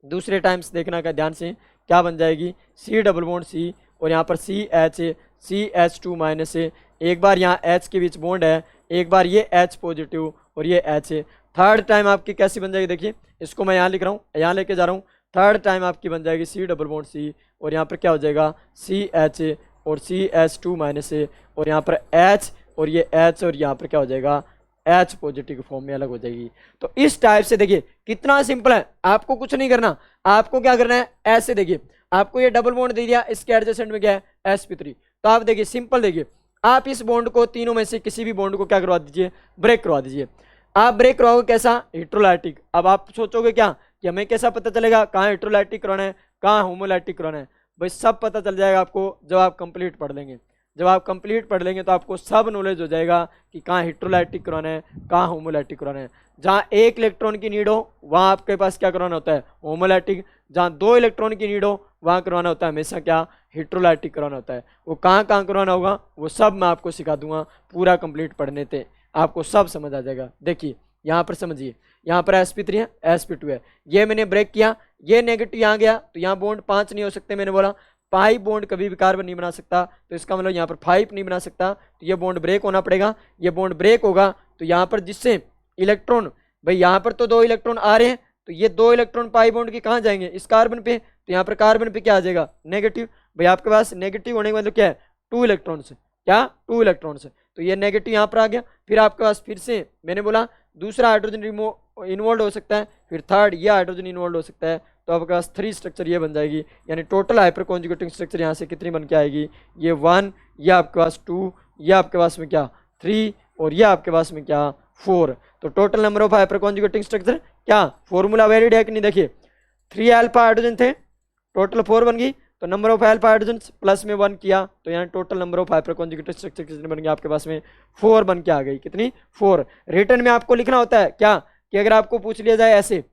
दूसरे टाइम्स देखना का ध्यान से, क्या बन जाएगी, C डबल बॉन्ड C और यहाँ पर CH CH2 माइनस है। एक बार यहाँ H के बीच बॉन्ड है, एक बार ये H पॉजिटिव और ये H है। थर्ड टाइम आपकी कैसी बन जाएगी, देखिए इसको मैं यहाँ लिख रहा हूँ, यहाँ लेके जा रहा हूँ। थर्ड टाइम आपकी बन जाएगी C डबल बॉन्ड C और यहाँ पर क्या हो जाएगा, CH और CH2 माइनस है और यहाँ पर H और ये H और यहाँ पर क्या हो जाएगा, H पॉजिटिव फॉर्म में अलग हो जाएगी। तो इस टाइप से देखिए कितना सिंपल है, आपको कुछ नहीं करना। आपको क्या करना है, ऐसे देखिए आपको ये डबल बॉन्ड दे दिया, इसके एडजेसेंट में क्या है, sp3। तो आप देखिए सिंपल, देखिए आप इस बॉन्ड को तीनों में से किसी भी बॉन्ड को क्या करवा दीजिए, ब्रेक करवा दीजिए। आप ब्रेक करवाओगे कैसा, हेट्रोलाइटिक। अब आप सोचोगे क्या कि हमें कैसा पता चलेगा कहाँ हेट्रोलाइटिक कराना है, कहाँ होमोलाइटिक कराना है। भाई सब पता चल जाएगा आपको जब आप कंप्लीट पढ़ लेंगे। जब आप कंप्लीट पढ़ लेंगे तो आपको सब नॉलेज हो जाएगा कि कहाँ हेट्रोलाइटिक कराना है, कहाँ होमोलाइटिक कराना है। जहाँ 1 इलेक्ट्रॉन की नीड हो वहाँ आपके पास क्या कराना होता है, होमोलाइटिक। जहाँ 2 इलेक्ट्रॉन की नीड हो वहाँ करवाना होता है हमेशा क्या, हेट्रोलाइटिक कराना होता है। वो कहाँ कहाँ करवाना होगा वो सब मैं आपको सिखा दूंगा, पूरा कंप्लीट पढ़ने से आपको सब समझ आ जाएगा। देखिए यहाँ पर समझिए, यहाँ पर sp3 है, sp2 है, ये मैंने ब्रेक किया, ये नेगेटिव यहाँ गया तो यहाँ बॉन्ड 5 नहीं हो सकते। मैंने बोला 5 बॉन्ड कभी भी कार्बन नहीं बना सकता, तो इसका मतलब यहाँ पर 5 नहीं बना सकता, तो ये बॉन्ड ब्रेक होना पड़ेगा। ये बॉन्ड ब्रेक होगा तो यहाँ पर जिससे इलेक्ट्रॉन भाई यहाँ पर तो 2 इलेक्ट्रॉन आ रहे हैं, तो ये 2 इलेक्ट्रॉन पाई बॉन्ड के कहाँ जाएंगे, इस कार्बन पे, तो यहाँ पर कार्बन पे क्या आ जाएगा, नेगेटिव। भाई आपके पास नेगेटिव होने का मतलब क्या है, 2 इलेक्ट्रॉन्स, क्या 2 इलेक्ट्रॉन्स, तो ये नेगेटिव यहाँ पर आ गया। फिर आपके पास फिर से मैंने बोला दूसरा हाइड्रोजन इन्वॉल्व हो सकता है, फिर थर्ड ये हाइड्रोजन इन्वॉल्व हो सकता है, तो आपके पास 3 स्ट्रक्चर ये बन जाएगी। यानी टोटल हाइपर कॉन्जुगेटिंग स्ट्रक्चर यहाँ से कितनी बन के आएगी, ये 1, ये आपके पास 2, ये आपके पास में क्या 3, और ये आपके पास में क्या 4। तो total number of hyper conjugating structure क्या, फॉर्मूला वैलिड है कि नहीं, देखिए 3 अल्फा हाइड्रोजन थे, टोटल 4 बन गई, तो number of alpha hydrogen plus में 1 किया, तो यहाँ total number of hyper conjugated structure कितने बन गए आपके पास में, 4 बन के आ गई, कितनी 4। रिटर्न में आपको लिखना होता है क्या, कि अगर आपको पूछ लिया जाए ऐसे,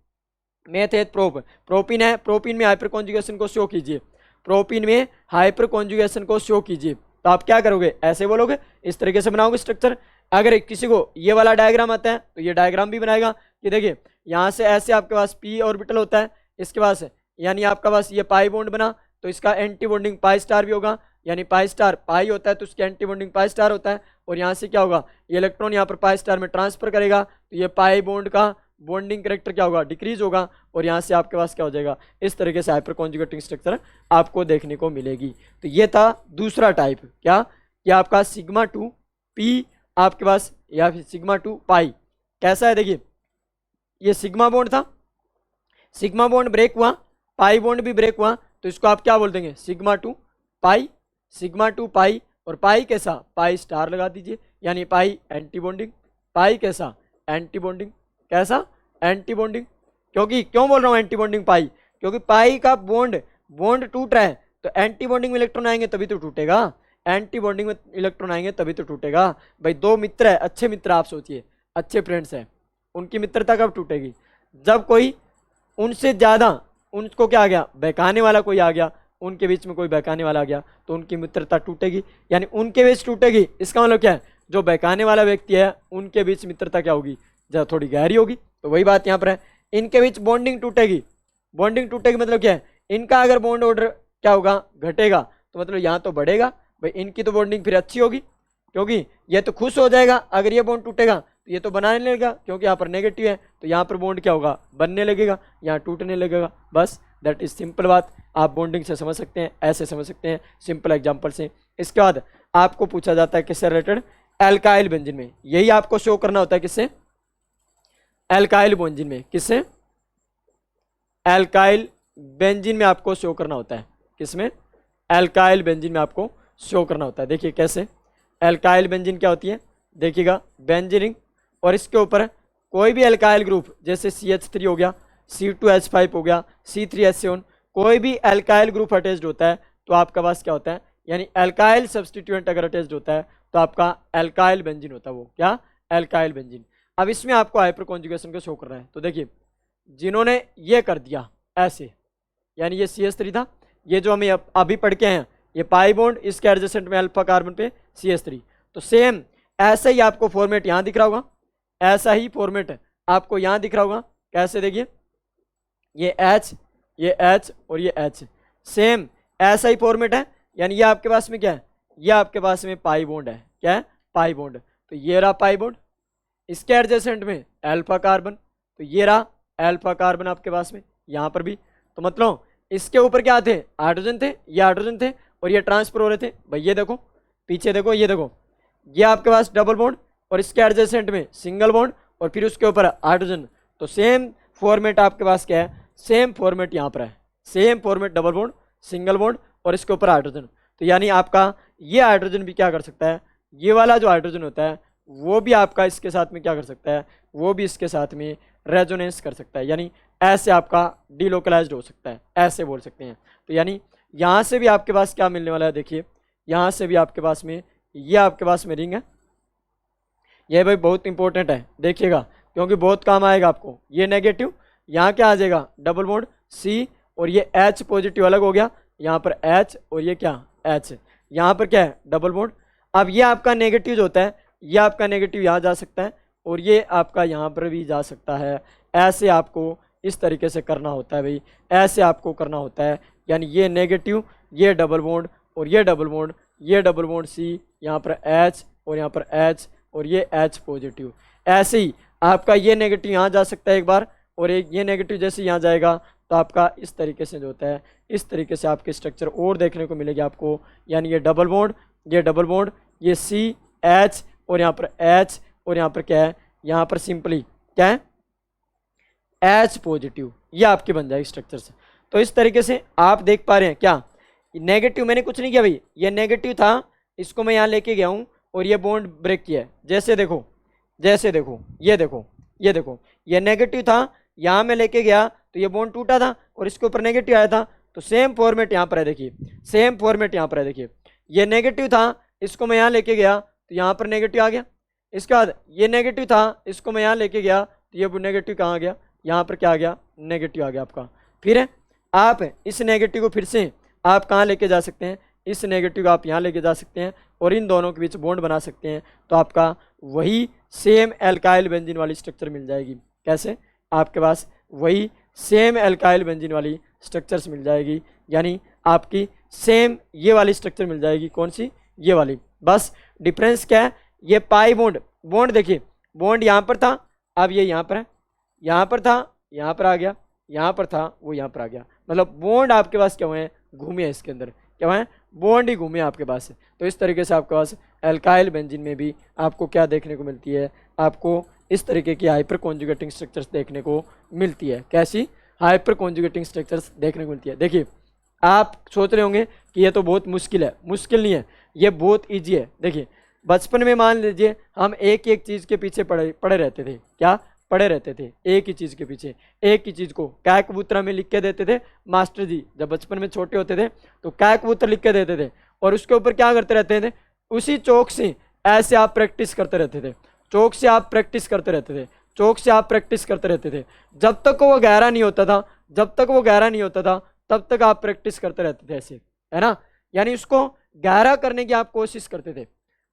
मेथड प्रोपीन है, प्रोपीन में हाइपर कॉन्जुगेशन को शो कीजिए, प्रोपीन में हाइपर कॉन्जुगेशन को शो कीजिए, तो आप क्या करोगे, ऐसे बोलोगे, इस तरीके से बनाओगे स्ट्रक्चर। अगर किसी को ये वाला डायग्राम आता है तो ये डायग्राम भी बनाएगा, कि देखिए यहाँ से ऐसे आपके पास पी ऑर्बिटल होता है, इसके पास यानी आपका पास ये पाई बॉन्ड बना, तो इसका एंटी बॉन्डिंग पाई स्टार भी होगा, यानी पाई स्टार पाई होता है तो उसके एंटी बॉन्डिंग पाई स्टार होता है, और यहाँ से क्या होगा, ये इलेक्ट्रॉन यहाँ पर पाई स्टार में ट्रांसफर करेगा, तो ये पाई बॉन्ड का बॉन्डिंग करेक्टर क्या होगा, डिक्रीज होगा, और यहाँ से आपके पास क्या हो जाएगा, इस तरीके से हाइपर कॉन्जुगेटिंग स्ट्रक्चर आपको देखने को मिलेगी। तो ये था दूसरा टाइप, क्या कि आपका सिग्मा 2 पी आपके पास, या फिर सिग्मा 2 पाई। कैसा है, देखिए ये सिग्मा बॉन्ड था, सिग्मा बॉन्ड ब्रेक हुआ, पाई बॉन्ड भी ब्रेक हुआ, तो इसको आप क्या बोल देंगे, सिग्मा 2 पाई, सिग्मा 2 पाई, और पाई कैसा, पाई स्टार लगा दीजिए, यानी पाई एंटी बॉन्डिंग, पाई कैसा एंटी बॉन्डिंग, कैसा एंटी बॉन्डिंग। क्योंकि क्यों बोल रहा हूँ एंटी बॉन्डिंग पाई, क्योंकि पाई का बॉन्ड टूट रहा है, तो एंटी बॉन्डिंग में इलेक्ट्रॉन आएंगे तभी तो टूटेगा, एंटी बॉन्डिंग में इलेक्ट्रॉन आएंगे तभी तो टूटेगा। भाई 2 मित्र है, अच्छे मित्र, आप सोचिए अच्छे फ्रेंड्स हैं, उनकी मित्रता कब टूटेगी, जब कोई उनसे ज़्यादा, उनको क्या आ गया, बहकाने वाला कोई आ गया, उनके बीच में कोई बहकाने वाला आ गया, तो उनकी मित्रता टूटेगी, यानी उनके बीच टूटेगी, इसका मतलब क्या है, जो बहकाने वाला व्यक्ति है उनके बीच मित्रता क्या होगी, ज़्यादा थोड़ी गहरी होगी। तो वही बात यहाँ पर है, इनके बीच बॉन्डिंग टूटेगी, बॉन्डिंग टूटेगी मतलब क्या है, इनका अगर बॉन्ड ऑर्डर क्या होगा, घटेगा, तो मतलब यहाँ तो बढ़ेगा, भाई इनकी तो बॉन्डिंग फिर अच्छी होगी, क्योंकि ये तो खुश हो जाएगा, अगर ये बॉन्ड टूटेगा तो ये तो बनाने लगेगा, क्योंकि यहाँ पर नेगेटिव है, तो यहाँ पर बॉन्ड क्या होगा, बनने लगेगा, यहाँ टूटने लगेगा। बस दैट इज सिंपल बात, आप बॉन्डिंग से समझ सकते हैं, ऐसे समझ सकते हैं सिंपल एग्जांपल से। इसके बाद आपको पूछा जाता है किससे रिलेटेड, एल्काइल बेंजीन में, यही आपको शो करना होता है, किससे, एल्काइल बेंजीन में, किससे, एल्काइल बेंजीन में आपको शो करना होता है, किसमें, एल्काइल बेंजीन में आपको शो करना होता है। देखिए कैसे, एल्काइल बेंजीन क्या होती है, देखिएगा बेंजीन, और इसके ऊपर कोई भी एल्काइल ग्रुप, जैसे CH3 हो गया, C2H5 हो गया, C3H7, कोई भी एल्काइल ग्रुप अटैच्ड होता है तो आपका पास क्या होता है, यानी एल्काइल सब्सटीट्यूएंट अगर अटैच्ड होता है तो आपका एल्काइल बेंजीन होता है, वो क्या, एल्काइल बेंजीन। अब इसमें आपको हाइपर कॉन्जुगेशन को शो कर रहा है, तो देखिए जिन्होंने ये कर दिया ऐसे, यानी ये CH3 था, ये जो हमें अभी पढ़ के हैं, ये पाई बॉन्ड, इसके एडजेसेंट में अल्फा कार्बन पे CH3, तो सेम ऐसा ही आपको फॉर्मेट यहाँ दिख रहा होगा, ऐसा ही फॉर्मेट आपको यहाँ दिख रहा होगा, कैसे, देखिए ये H और ये H, सेम ऐसा ही फॉर्मेट है, यानी ये आपके पास में क्या है, ये आपके पास में पाई बॉन्ड है, क्या है, पाई बॉन्ड, तो ये रहा पाई बॉन्ड, इसके एडजेसेंट में अल्फा कार्बन, तो ये रहा अल्फा कार्बन आपके पास में यहाँ पर भी, तो मतलब इसके ऊपर क्या थे, हाइड्रोजन थे, ये हाइड्रोजन थे, और ये ट्रांसफर हो रहे थे। भाई ये देखो पीछे देखो, ये देखो ये आपके पास डबल बॉन्ड, और इसके एडजेसेंट में सिंगल बॉन्ड, और फिर उसके ऊपर हाइड्रोजन, तो सेम फॉर्मेट आपके पास क्या है, सेम फॉर्मेट यहाँ पर है, same format, double bond, single bond, और इसके ऊपर हाइड्रोजन। तो यानी आपका ये हाइड्रोजन भी क्या कर सकता है, ये वाला जो हाइड्रोजन होता है वो भी आपका इसके साथ में क्या कर सकता है, वो भी इसके साथ में रेजोनेंस कर सकता है, यानी ऐसे आपका डिलोकलाइज्ड हो सकता है, ऐसे बोल सकते हैं। तो यानी यहाँ से भी आपके पास क्या मिलने वाला है, देखिए यहाँ से भी आपके पास में ये आपके पास में रिंग है, ये भाई बहुत इंपॉर्टेंट है, देखिएगा क्योंकि बहुत काम आएगा आपको। ये नेगेटिव, यहाँ क्या आ जाएगा, डबल बॉन्ड C, और ये H पॉजिटिव अलग हो गया, यहाँ पर H, और ये क्या H, यहाँ पर क्या है, डबल बॉन्ड। अब ये आपका नेगेटिव जो होता है, ये आपका नेगेटिव यहाँ जा सकता है, और ये आपका यहाँ पर भी जा सकता है, ऐसे आपको इस तरीके से करना होता है भाई, ऐसे आपको करना होता है, यानी ये नेगेटिव, ये डबल बॉन्ड, और ये डबल बॉन्ड, ये डबल बॉन्ड C, यहाँ पर H, और यहाँ पर H, और ये H पॉजिटिव। ऐसे ही आपका ये नेगेटिव यहाँ जा सकता है एक बार, और एक ये नेगेटिव जैसे यहाँ जाएगा तो आपका इस तरीके से जो होता है, इस तरीके से आपके स्ट्रक्चर और देखने को मिलेगी आपको। यानी ये डबल बॉन्ड, ये डबल बॉन्ड, ये CH और यहाँ पर H, और यहाँ पर क्या है, यहाँ पर सिंपली क्या है H पॉजिटिव, ये आपके बन जाएगी स्ट्रक्चर से। तो इस तरीके से आप देख पा रहे हैं क्या, नेगेटिव मैंने कुछ नहीं किया भाई, ये नेगेटिव था, इसको मैं यहाँ लेके गया हूँ और ये बॉन्ड ब्रेक किया है। जैसे देखो, जैसे देखो, ये देखो, ये देखो, ये नेगेटिव था, यहाँ मैं लेके गया तो ये बॉन्ड टूटा था और इसके ऊपर नेगेटिव आया था। तो सेम फॉर्मेट यहाँ पर है, देखिए सेम फॉर्मेट यहाँ पर है, देखिए ये नेगेटिव था, इसको मैं यहाँ लेके गया तो यहाँ पर नेगेटिव आ गया। इसके बाद ये नेगेटिव था, इसको मैं यहाँ लेके गया तो ये नेगेटिव कहाँ आ गया, यहाँ पर क्या आ गया, नेगेटिव आ गया आपका। फिर आप इस नेगेटिव को फिर से आप कहाँ लेके जा सकते हैं, इस नेगेटिव को आप यहाँ लेके जा सकते हैं और इन दोनों के बीच बॉन्ड बना सकते हैं। तो आपका वही सेम एल्काइल बेंजीन वाली स्ट्रक्चर मिल जाएगी। कैसे, आपके पास वही सेम एल्काइल बेंजीन वाली स्ट्रक्चर्स मिल जाएगी, यानी आपकी सेम ये वाली स्ट्रक्चर मिल जाएगी। कौन सी, ये वाली। बस डिफरेंस क्या है, ये पाई बॉन्ड, बॉन्ड देखिए, बॉन्ड यहाँ पर था, अब ये यहाँ पर है, यहाँ पर था, यहाँ पर आ गया, यहाँ पर था, वो यहाँ पर आ गया। मतलब बॉन्ड आपके पास क्या हुए हैं, घूमे हैं, इसके अंदर क्या हुए हैं, बॉन्ड ही घूमे आपके पास। तो इस तरीके से आपके पास एल्काइल बेंजीन में भी आपको क्या देखने को मिलती है, आपको इस तरीके की हाइपर कॉन्जुगेटिंग स्ट्रक्चर्स देखने को मिलती है। कैसी, हाइपर कॉन्जुगेटिंग स्ट्रक्चर्स देखने को मिलती है। देखिए आप सोच रहे होंगे कि ये तो बहुत मुश्किल है, मुश्किल नहीं है, ये बहुत ईजी है। देखिए बचपन में मान लीजिए हम एक एक चीज़ के पीछे पड़े रहते थे, क्या पड़े रहते थे, एक ही चीज़ के पीछे, एक ही चीज़ को क्या कबूतरा में लिख के देते थे मास्टर जी। जब बचपन में छोटे होते थे तो क्या कबूतर लिख के देते थे और उसके ऊपर क्या करते रहते थे, उसी चौक से ऐसे आप प्रैक्टिस करते रहते थे, चौक से आप प्रैक्टिस करते रहते थे, चौक से आप प्रैक्टिस करते रहते थे, जब तक वो गहरा नहीं होता था, जब तक वो गहरा नहीं होता था तब तक आप प्रैक्टिस करते रहते थे ऐसे, है ना। यानी उसको गहरा करने की आप कोशिश करते थे।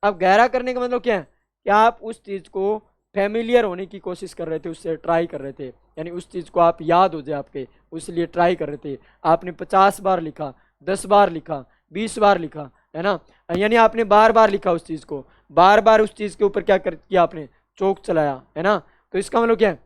अब गहरा करने का मतलब क्या है कि आप उस चीज़ को फैमिलियर होने की कोशिश कर रहे थे, उससे ट्राई कर रहे थे, यानी उस चीज़ को आप याद हो जाए आपके, उसलिए ट्राई कर रहे थे। आपने 50 बार लिखा, 10 बार लिखा, 20 बार लिखा, है ना, यानी आपने बार बार लिखा उस चीज़ को, बार बार उस चीज़ के ऊपर क्या किया आपने, चौक चलाया, है ना। तो इसका मतलब क्या है,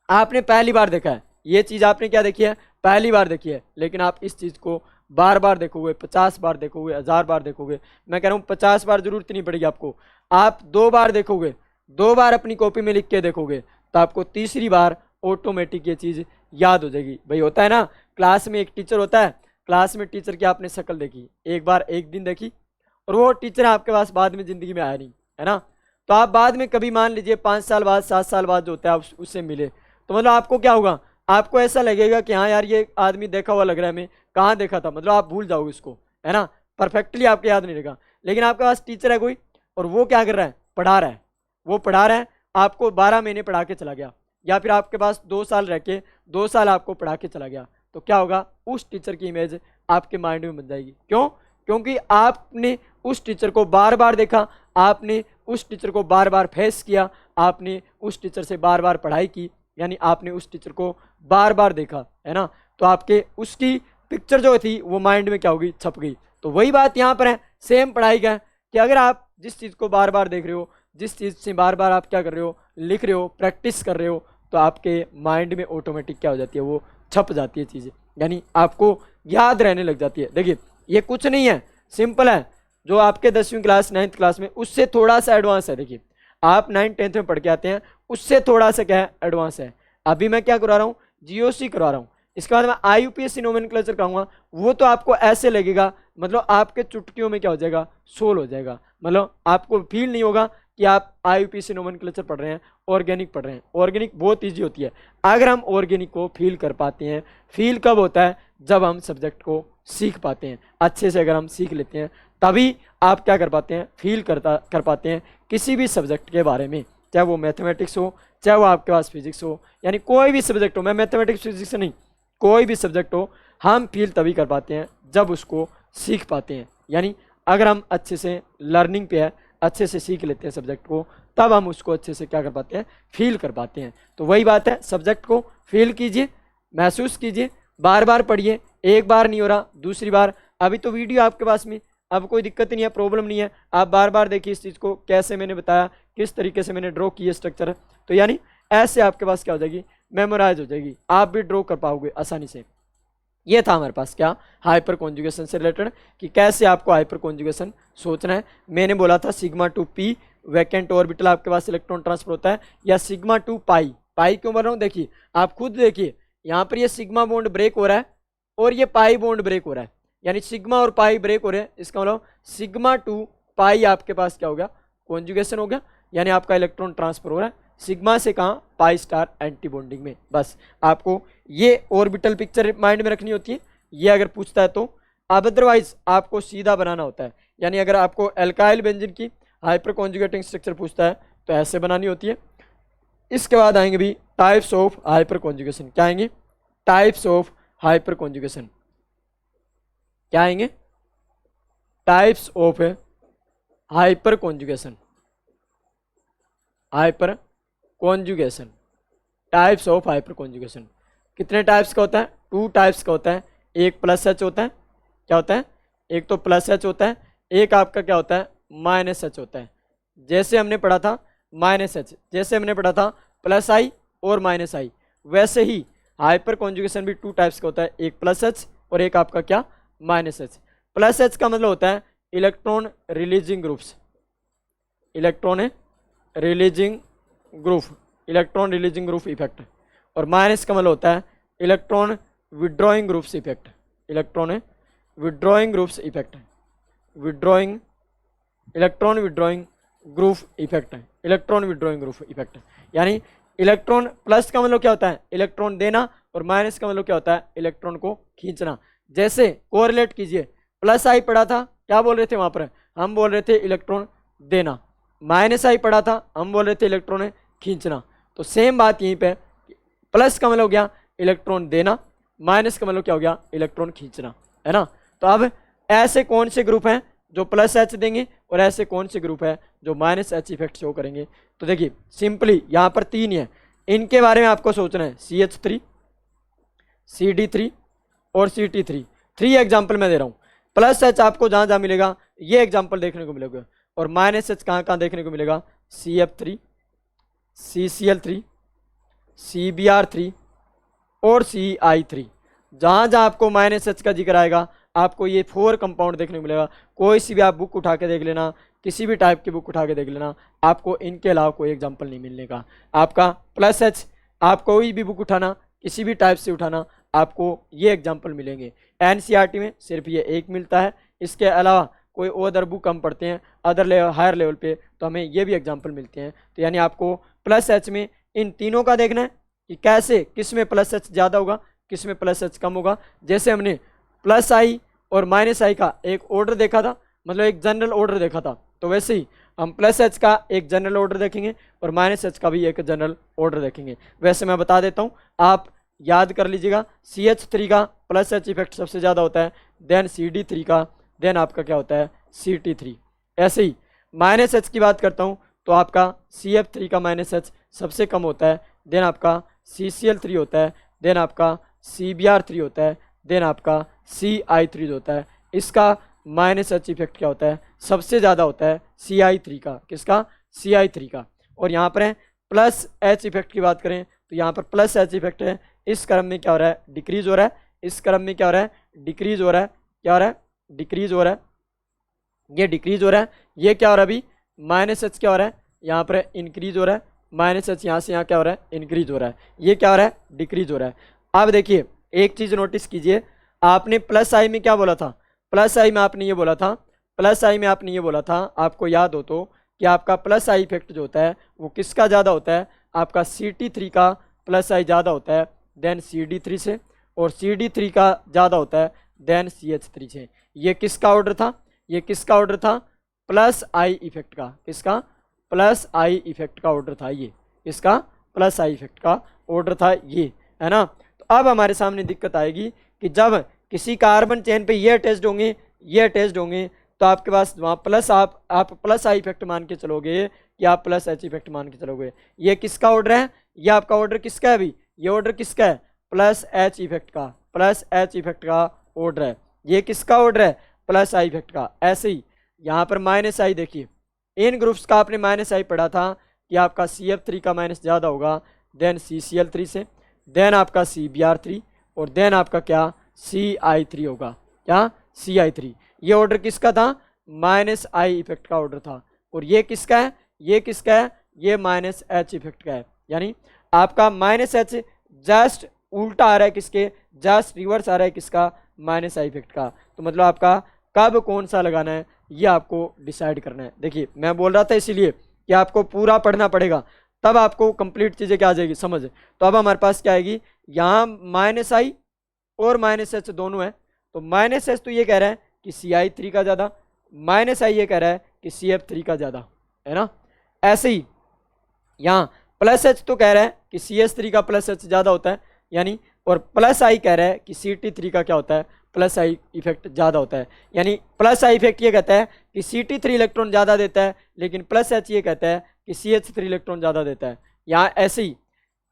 आपने पहली बार देखा है ये चीज़, आपने क्या देखी है, पहली बार देखी है, लेकिन आप इस चीज़ को बार बार देखोगे, 50 बार देखोगे, 1000 बार देखोगे। मैं कह रहा हूँ 50 बार जरूरत नहीं पड़ेगी आपको, आप 2 बार देखोगे, 2 बार अपनी कॉपी में लिख के देखोगे तो आपको तीसरी बार ऑटोमेटिक ये चीज़ याद हो जाएगी। भाई होता है ना, क्लास में एक टीचर होता है, क्लास में टीचर की आपने शक्ल देखी एक बार, एक दिन देखी, और वो टीचर आपके पास बाद में ज़िंदगी में आया नहीं, है ना। तो आप बाद में कभी मान लीजिए 5 साल बाद, 7 साल बाद जो होता है आप उससे मिले, तो मतलब आपको क्या होगा, आपको ऐसा लगेगा कि हाँ यार ये आदमी देखा हुआ लग रहा है, मैं कहाँ देखा था, मतलब आप भूल जाओगे उसको, है ना, परफेक्टली आपको याद नहीं रहेगा। लेकिन आपके पास टीचर है कोई और वो क्या कर रहा है, पढ़ा रहा है, वो पढ़ा रहा है, आपको 12 महीने पढ़ा के चला गया, या फिर आपके पास 2 साल रह के 2 साल आपको पढ़ा के चला गया, तो क्या होगा, उस टीचर की इमेज आपके माइंड में बन जाएगी। क्यों, क्योंकि आपने उस टीचर को बार बार देखा, आपने उस टीचर को बार बार फेस किया, आपने उस टीचर से बार बार पढ़ाई की, यानी आपने उस टीचर को बार बार देखा, है ना। तो आपके उसकी पिक्चर जो थी वो माइंड में क्या होगी, छप गई। तो वही बात यहाँ पर है, सेम पढ़ाई का है कि अगर आप जिस चीज़ को बार बार देख रहे हो, जिस चीज़ से बार बार आप क्या कर रहे हो, लिख रहे हो, प्रैक्टिस कर रहे हो, तो आपके माइंड में ऑटोमेटिक क्या हो जाती है, वो छप जाती है चीज़ें, यानी आपको याद रहने लग जाती है। देखिए ये कुछ नहीं है, सिंपल है, जो आपके 10वीं क्लास 9th क्लास में उससे थोड़ा सा एडवांस है। देखिए आप 9th 10th में पढ़ के आते हैं, उससे थोड़ा सा क्या है, एडवांस है। अभी मैं क्या करवा रहा हूँ, GOC करवा रहा हूँ, इसके बाद मैं IUPAC नोमेनक्लेचर कराऊंगा, वो तो आपको ऐसे लगेगा, मतलब आपके चुटकियों में क्या हो जाएगा, सोल हो जाएगा, मतलब आपको फील नहीं होगा कि आप IUPAC नोमेनक्लेचर पढ़ रहे हैं, ऑर्गेनिक पढ़ रहे हैं। ऑर्गेनिक बहुत ईजी होती है, अगर हम ऑर्गेनिक को फील कर पाते हैं। फील कब होता है, जब हम सब्जेक्ट को सीख पाते हैं अच्छे से, अगर हम सीख लेते हैं तभी आप क्या कर पाते हैं, फील कर पाते हैं किसी भी सब्जेक्ट के बारे में, चाहे वो मैथमेटिक्स हो, चाहे वो आपके पास फिजिक्स हो, यानी कोई भी सब्जेक्ट हो। मैं मैथमेटिक्स फिजिक्स नहीं, कोई भी सब्जेक्ट हो, हम फील तभी कर पाते हैं जब उसको सीख पाते हैं। यानी अगर हम अच्छे से लर्निंग पे है, अच्छे से सीख लेते हैं सब्जेक्ट को, तब हम उसको अच्छे से क्या कर पाते हैं, फील कर पाते हैं। तो वही बात है, सब्जेक्ट को फील कीजिए, महसूस कीजिए, बार बार पढ़िए, एक बार नहीं हो रहा, दूसरी बार। अभी तो वीडियो आपके पास में अब कोई दिक्कत नहीं है, प्रॉब्लम नहीं है। आप बार बार देखिए इस चीज़ को, कैसे मैंने बताया, किस तरीके से मैंने ड्रॉ किया स्ट्रक्चर। तो यानी ऐसे आपके पास क्या हो जाएगी, मेमोराइज हो जाएगी, आप भी ड्रॉ कर पाओगे आसानी से। ये था हमारे पास क्या, हाइपर कॉन्जुगेशन से रिलेटेड, कि कैसे आपको हाइपर कॉन्जुगेशन सोचना है। मैंने बोला था sigma two P vacant orbital आपके पास इलेक्ट्रॉन ट्रांसफर होता है, या सिग्मा टू पाई। पाई क्यों बोल रहा हूँ, देखिए आप खुद देखिए, यहाँ पर ये सिग्मा बॉन्ड ब्रेक हो रहा है और ये पाई बॉन्ड ब्रेक हो रहा है, यानी सिग्मा और पाई ब्रेक हो रहे हैं। इसका मतलब सिग्मा टू पाई आपके पास क्या हो गया, कॉन्जुगेशन हो गया, यानी आपका इलेक्ट्रॉन ट्रांसफर हो रहा है सिग्मा से कहाँ, पाई स्टार एंटी बॉन्डिंग में। बस आपको ये ऑर्बिटल पिक्चर माइंड में रखनी होती है, ये अगर पूछता है तो। अब अदरवाइज आपको सीधा बनाना होता है, यानी अगर आपको एल्काइल बेंजीन की हाइपर कॉन्जुगेटिंग स्ट्रक्चर पूछता है तो ऐसे बनानी होती है। इसके बाद आएंगे भी टाइप्स ऑफ हाइपर कॉन्जुगेशन। क्या आएंगे, टाइप्स ऑफ हाइपर कॉन्जुगेशन। क्या आएंगे, types of hyper conjugation. Hyper conjugation, types of hyper conjugation. कितने टाइप्स का होता है, 2 टाइप्स का होता है। एक प्लस एच होता है, क्या होता है, एक तो प्लस एच होता है, एक आपका क्या होता है, माइनस एच होता है। जैसे हमने पढ़ा था माइनस एच, जैसे हमने पढ़ा था प्लस आई और माइनस आई, वैसे ही हाइपर कॉन्जुगेशन भी 2 टाइप्स का होता है, एक प्लस एच और एक आपका क्या, माइनस एच। प्लस एच का मतलब होता है electron releasing groups, electron releasing group, electron releasing group effect. और माइनस का मतलब होता है electron withdrawing groups effect, electron withdrawing groups effect, withdrawing, electron withdrawing group effect है, इलेक्ट्रॉन विड्रॉइंग ग्रुप इफेक्ट। यानी इलेक्ट्रॉन प्लस का मतलब क्या होता है, इलेक्ट्रॉन देना, और माइनस का मतलब क्या होता है, इलेक्ट्रॉन को खींचना। जैसे कोरिलेट कीजिए, प्लस आई पढ़ा था, क्या बोल रहे थे वहां पर, हम बोल रहे थे इलेक्ट्रॉन देना। माइनस आई पढ़ा था, हम बोल रहे थे इलेक्ट्रॉन खींचना। तो सेम बात यहीं पे, प्लस का मतलब हो गया इलेक्ट्रॉन देना, माइनस का मतलब क्या हो गया, इलेक्ट्रॉन खींचना, है ना। तो अब ऐसे कौन से ग्रुप हैं जो प्लस एच देंगे, और ऐसे कौन से ग्रुप है जो माइनस एच इफेक्ट शो करेंगे। तो देखिए सिंपली यहाँ पर 3 है, इनके बारे में आपको सोचना है, CH3, CD3 और CT3। 3 एग्जाम्पल मैं दे रहा हूँ। प्लस एच आपको जहाँ जहाँ मिलेगा ये एग्जाम्पल देखने को मिलेगा, और माइनस एच कहाँ कहाँ देखने को मिलेगा, CF3, CCl3, CBr3 और CI3। जहाँ जहाँ आपको माइनस एच का जिक्र आएगा आपको ये 4 कंपाउंड देखने को मिलेगा। कोई सी भी आप बुक उठा के देख लेना, किसी भी टाइप की बुक उठा के देख लेना, आपको इनके अलावा कोई एग्जाम्पल नहीं मिलने का। आपका प्लस एच, आप कोई भी बुक उठाना, किसी भी टाइप से उठाना, आपको ये एग्जाम्पल मिलेंगे। NCERT में सिर्फ ये एक मिलता है, इसके अलावा कोई अदर बुक हम पढ़ते हैं अदर लेवल, हायर लेवल पे, तो हमें ये भी एग्जाम्पल मिलते हैं। तो यानी आपको प्लस एच में इन तीनों का देखना है कि कैसे, किस में प्लस एच ज़्यादा होगा, किस में प्लस एच कम होगा। जैसे हमने प्लस आई और माइनस आई का एक ऑर्डर देखा था, मतलब एक जनरल ऑर्डर देखा था, तो वैसे ही हम प्लस एच का एक जनरल ऑर्डर देखेंगे और माइनस एच का भी एक जनरल ऑर्डर देखेंगे। वैसे मैं बता देता हूँ, आप याद कर लीजिएगा, CH3 का प्लस एच इफेक्ट सबसे ज़्यादा होता है, देन CD3 का, देन आपका क्या होता है, CT3। ऐसे ही माइनस एच की बात करता हूँ तो आपका CF3 का माइनस एच सबसे कम होता है, देन आपका CCl3 होता है, देन आपका CBr3 होता है, देन आपका CI3 होता है। इसका माइनस एच इफेक्ट क्या होता है, सबसे ज़्यादा होता है CI3 का, किसका, CI3 का। और यहाँ पर है प्लस एच इफेक्ट की बात करें तो यहाँ पर प्लस एच इफेक्ट है, इस क्रम में क्या हो रहा है, डिक्रीज हो रहा है, इस क्रम में क्या हो रहा है, डिक्रीज हो रहा है, क्या हो रहा है, डिक्रीज हो रहा है, ये डिक्रीज हो रहा है, ये क्या हो रहा है अभी, माइनस एच क्या हो रहा है, यहाँ पर इंक्रीज हो रहा है, माइनस एच यहाँ से यहाँ क्या हो रहा है, इंक्रीज हो रहा है, ये क्या हो रहा है, डिक्रीज हो रहा है। अब देखिए एक चीज़ नोटिस कीजिए, आपने प्लस आई में क्या बोला था, प्लस आई में आपने ये बोला था, प्लस आई में आपने ये बोला था, आपको याद हो तो, कि आपका प्लस आई इफेक्ट जो होता है वो किसका ज़्यादा होता है, आपका CT3 का प्लस आई ज़्यादा होता है देन CD3 से, और CD3 का ज़्यादा होता है देन CH3 से। ये किसका ऑर्डर था, ये किसका ऑर्डर था, प्लस आई इफेक्ट का, किसका, प्लस आई इफेक्ट का ऑर्डर था, ये इसका प्लस आई इफेक्ट का ऑर्डर था, ये है ना। तो अब हमारे सामने दिक्कत आएगी कि जब किसी कार्बन चेन पे ये अटैच्ड होंगे, ये अटैच्ड होंगे, तो आपके पास वहाँ प्लस आप प्लस आई इफेक्ट मान के चलोगे कि आप प्लस एच इफेक्ट मान के चलोगे। ये किसका ऑर्डर है, ये आपका ऑर्डर किसका है अभी, ये ऑर्डर किसका है, प्लस एच इफेक्ट का, प्लस एच इफेक्ट का ऑर्डर है। ये किसका ऑर्डर है, प्लस आई इफेक्ट का। ऐसे ही यहाँ पर माइनस आई, देखिए इन ग्रुप्स का आपने माइनस आई पढ़ा था कि आपका CF3 का माइनस ज़्यादा होगा देन CCl3 से, देन आपका CBr3 और देन आपका क्या CI3 होगा, क्या CI3। ये ऑर्डर किसका था, माइनस आई इफेक्ट का ऑर्डर था। और ये किसका है, ये किसका है, ये माइनस एच इफेक्ट का है। यानी आपका माइनस एच जस्ट उल्टा आ रहा है किसके, जस्ट रिवर्स आ रहा है किसका, माइनस आई इफेक्ट का। तो मतलब आपका कब कौन सा लगाना है ये आपको डिसाइड करना है। देखिए मैं बोल रहा था इसीलिए कि आपको पूरा पढ़ना पड़ेगा, तब आपको कंप्लीट चीज़ें क्या आ जाएगी समझ। तो अब हमारे पास क्या आएगी, यहाँ माइनस आई और माइनस एच दोनों है। तो माइनस एच तो ये कह रहा है कि CI3 का ज़्यादा, माइनस आई ये कह रहा है कि CF3 का ज़्यादा, है ना। ऐसे ही यहाँ प्लस एच तो कह रहा है कि CS3 का प्लस एच ज़्यादा होता है यानी, और प्लस आई कह रहा है कि CT3 का क्या होता है, प्लस आई इफेक्ट ज़्यादा होता है। यानी प्लस आई इफेक्ट ये कहता है कि CT3 इलेक्ट्रॉन ज़्यादा देता है, लेकिन प्लस एच ये कहता है कि CH3 इलेक्ट्रॉन ज़्यादा देता है। यहाँ ऐसे ही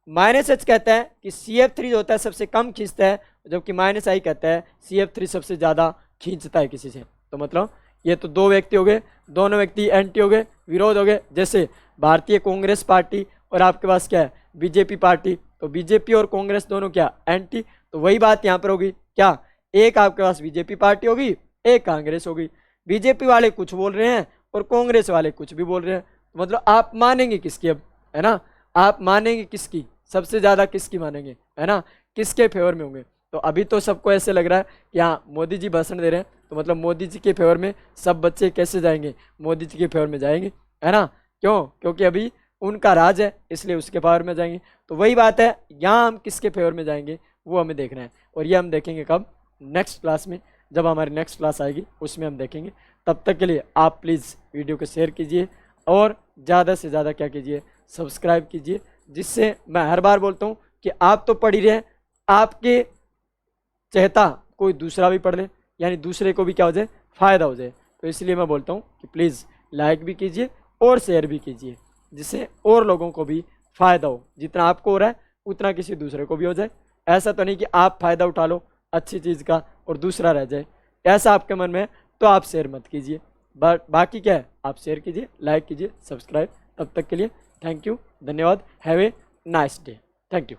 माइनस एच कहता है कि CF3 जो होता है सबसे कम खींचता है, जबकि माइनस आई कहता है CF3 सबसे ज़्यादा खींचता है किसी से। तो मतलब ये तो दो व्यक्ति हो गए, दोनों व्यक्ति एंटी हो गए, विरोध हो गए। जैसे भारतीय कांग्रेस पार्टी और आपके पास क्या है बीजेपी पार्टी, तो बीजेपी और कांग्रेस दोनों क्या एंटी। तो वही बात यहाँ पर होगी, क्या एक आपके पास बीजेपी पार्टी होगी, एक कांग्रेस होगी। बीजेपी वाले कुछ बोल रहे हैं और कांग्रेस वाले कुछ भी बोल रहे हैं। तो मतलब आप मानेंगे किसकी अब, है ना, आप मानेंगे किसकी, सबसे ज़्यादा किसकी मानेंगे, है ना, किसके फेवर में होंगे। तो अभी तो सबको ऐसे लग रहा है कि हाँ मोदी जी भाषण दे रहे हैं, तो मतलब मोदी जी के फेवर में सब बच्चे कैसे जाएंगे, मोदी जी के फेवर में जाएंगे, है ना। क्यों, क्योंकि अभी उनका राज है इसलिए उसके फेवर में जाएंगे। तो वही बात है, यहाँ हम किसके फेवर में जाएंगे वो हमें देखना है, और ये हम देखेंगे कब, नेक्स्ट क्लास में, जब हमारी नेक्स्ट क्लास आएगी उसमें हम देखेंगे। तब तक के लिए आप प्लीज़ वीडियो को शेयर कीजिए और ज़्यादा से ज़्यादा क्या कीजिए, सब्सक्राइब कीजिए, जिससे मैं हर बार बोलता हूँ कि आप तो पढ़ ही रहे हैं, आपके चाहता कोई दूसरा भी पढ़ ले, यानी दूसरे को भी क्या हो जाए, फ़ायदा हो जाए। तो इसलिए मैं बोलता हूँ कि प्लीज़ लाइक भी कीजिए और शेयर भी कीजिए, जिससे और लोगों को भी फ़ायदा हो। जितना आपको हो रहा है उतना किसी दूसरे को भी हो जाए। ऐसा तो नहीं कि आप फ़ायदा उठा लो अच्छी चीज़ का और दूसरा रह जाए, ऐसा आपके मन में है तो आप शेयर मत कीजिए। बाकी क्या है, आप शेयर कीजिए, लाइक कीजिए, सब्सक्राइब। तब तक के लिए थैंक यू, धन्यवाद, have a nice day, thank you.